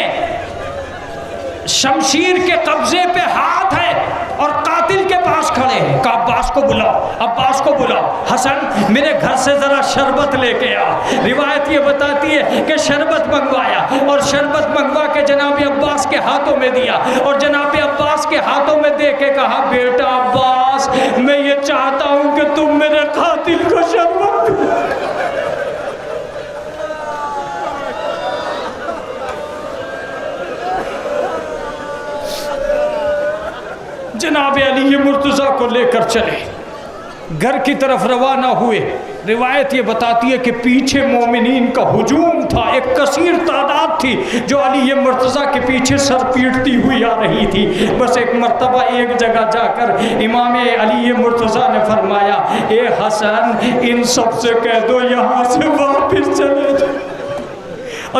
شمشیر کے قبضے پہ ہاتھ ہے اور قاتل کے پاس کھڑے ہیں۔ کہا عباس کو بلاؤ، عباس کو بلاؤ، حسن میرے گھر سے ذرا شربت لے کے آ۔ روایت یہ بتاتی ہے کہ شربت منگوایا اور شربت منگوا کے جناب عباس کے ہاتھوں میں دیا، اور جناب عباس کے ہاتھوں میں دے کے کہا، بیٹا عباس میں یہ چاہتا ہوں کہ تم میرے قاتل کو شربت دو۔ جناب علی مرتضیٰ کو لے کر چلے، گھر کی طرف روانہ ہوئے۔ روایت یہ بتاتی ہے کہ پیچھے مومنین کا ہجوم تھا، ایک کثیر تعداد تھی جو علی مرتضیٰ کے پیچھے سر پیٹتی ہوئی آ رہی تھی۔ بس ایک مرتبہ ایک جگہ جا کر امام علی مرتضیٰ نے فرمایا، اے حسن ان سب سے کہہ دو یہاں سے واپس چلے جائیں۔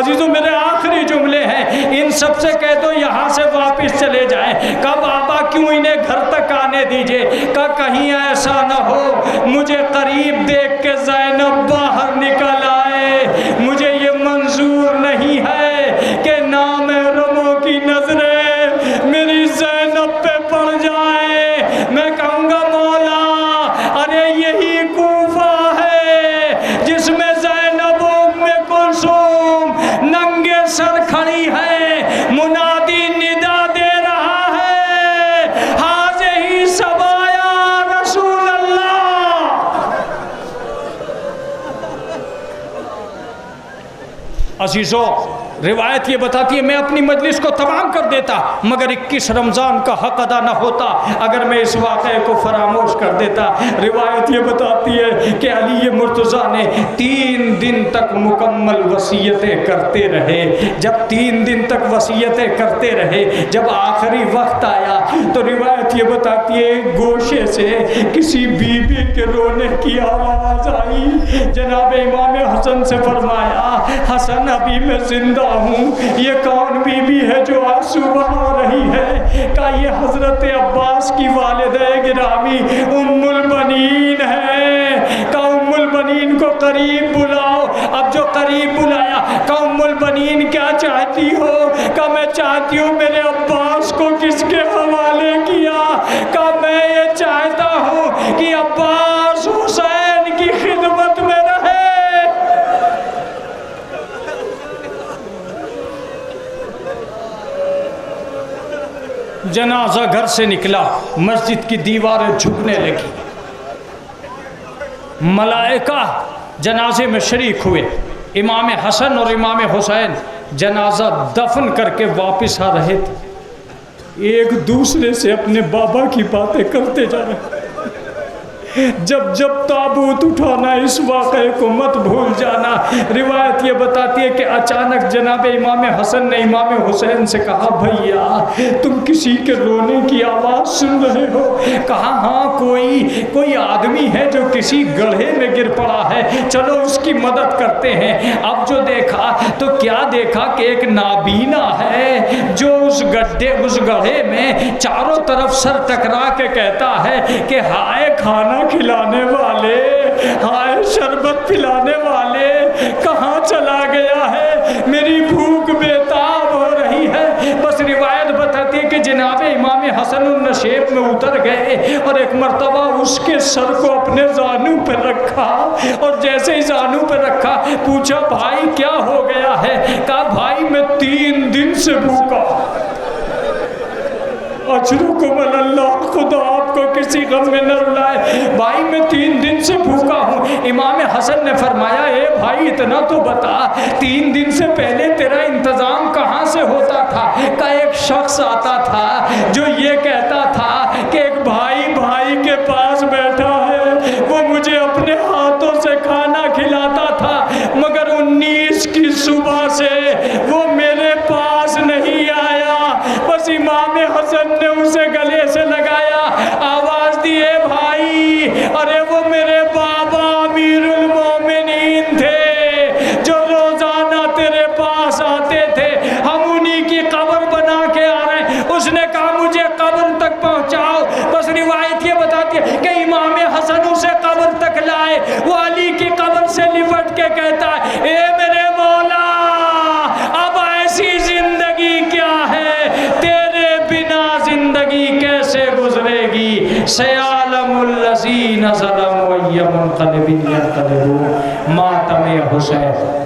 عزیزو میرے آخری جملے ہیں، ان سب سے کہہ دو یہاں سے واپس چلے جائیں۔ کہا بابا کیوں انہیں گھر تک آنے دیجئے؟ کہا کہیں ایسا نہ ہو مجھے قریب دیکھ کے زینب باہر نکل آئے، مجھے یہ منظور نہیں ہے کہ نامحرموں کی نظریں میری زینب پہ پڑ جائیں۔ میں کہوں گا مولا ارے یہی کوفہ ہے، عزیزو روایت یہ بتاتی ہے میں اپنی مجلس کو تمام کر دیتا مگر 21 رمضان کا حق ادا نہ ہوتا اگر میں اس واقعے کو فراموش کر دیتا۔ روایت یہ بتاتی ہے کہ علی مرتضیٰ نے 3 دن تک مکمل وصیتیں کرتے رہے۔ جب 3 دن تک وصیتیں کرتے رہے، جب آخری وقت آیا تو روایت یہ بتاتی ہے گوشے سے کسی بی بی کے رونے کی آواز آئی۔ جناب امام حسن سے فرمایا حسن ابھی میں زندہ ہوں، یہ کون بی بی ہے جو آنسو بہا رہی ہے؟ کہا یہ حضرت عباس کی والدہ گرامی ام البنین ہے۔ کہا ام البنین کو قریب بلاؤ۔ اب جو قریب بلایا کہا ام البنین کیا چاہتی ہو؟ کہا میں چاہتی ہوں میرے عباس کو کس کے حوالے کیا؟ کہا میں یہ چاہتا ہوں کہ عباس حسین کی خدمت میں رہے۔ جنازہ گھر سے نکلا، مسجد کی دیواریں جھکنے لگی، ملائکہ جنازے میں شریک ہوئے۔ امام حسن اور امام حسین جنازہ دفن کر کے واپس آ رہے تھے، ایک دوسرے سے اپنے بابا کی باتیں کرتے جا رہے۔ جب تابوت اٹھانا اس واقعے کو مت بھول جانا۔ روایت یہ بتاتی ہے کہ اچانک جناب امام حسن نے امام حسین سے کہا بھیا تم کسی کے رونے کی آواز سن رہے ہو؟ کہا ہاں کوئی آدمی ہے جو کسی گڑھے میں گر پڑا ہے، چلو اس کی مدد کرتے ہیں۔ اب جو دیکھا تو کیا دیکھا کہ ایک نابینا ہے جو اس گڑھے میں چاروں طرف سر ٹکرا کے کہتا ہے کہ ہائے کھانا کھلانے والے، ہائے شربت پلانے والے، کہاں چلا گیا ہے؟ میری بھوک بےتاب ہو رہی ہے۔ بس روایت بتاتی ہے کہ جناب امام حسن النشیب میں اتر گئے اور ایک مرتبہ اس کے سر کو اپنے زانو پہ رکھا، اور جیسے ہی زانو پہ رکھا پوچھا بھائی کیا ہو گیا ہے؟ کہا بھائی میں 3 دن سے بھوکا۔ اجرکم اللہ، خدا آپ کو کسی غم میں نہ رلائے۔ بھائی میں 3 دن سے بھوکا ہوں۔ امام حسن نے فرمایا اے بھائی اتنا تو بتا 3 دن سے پہلے تیرا انتظام کہاں سے ہوتا تھا؟ کہ ایک شخص آتا تھا جو یہ کہتا تھا کہ ایک بھائی کے پاس بیٹھا ہے، وہ مجھے اپنے ہاتھوں سے کھانا کھلاتا تھا مگر 19 کی صبح سے وہ میرے پاس نہیں آیا۔ بس امام حسن نے اسے گلے سے لگایا، آواز دی اے بھائی، ارے وہ میرے بابا امیر المومنین تھے جو روزانہ تیرے پاس آتے تھے، ہم انہی کی قبر بنا کے آ رہے ہیں۔ اس نے کہا مجھے قبر تک پہنچاؤ۔ بس روایت یہ بتاتی ہے کہ امام حسن اسے قبر تک لائے، وہ علی کی قبر سے لپٹ کے کہتا ہے اے میرے مولا اب ایسی زندگی کیا ہے، تیرے بنا زندگی کیسے گزرے گی؟ سیعلم الذین ظلموا ای منقلب ینقلبون۔ ماتم حسین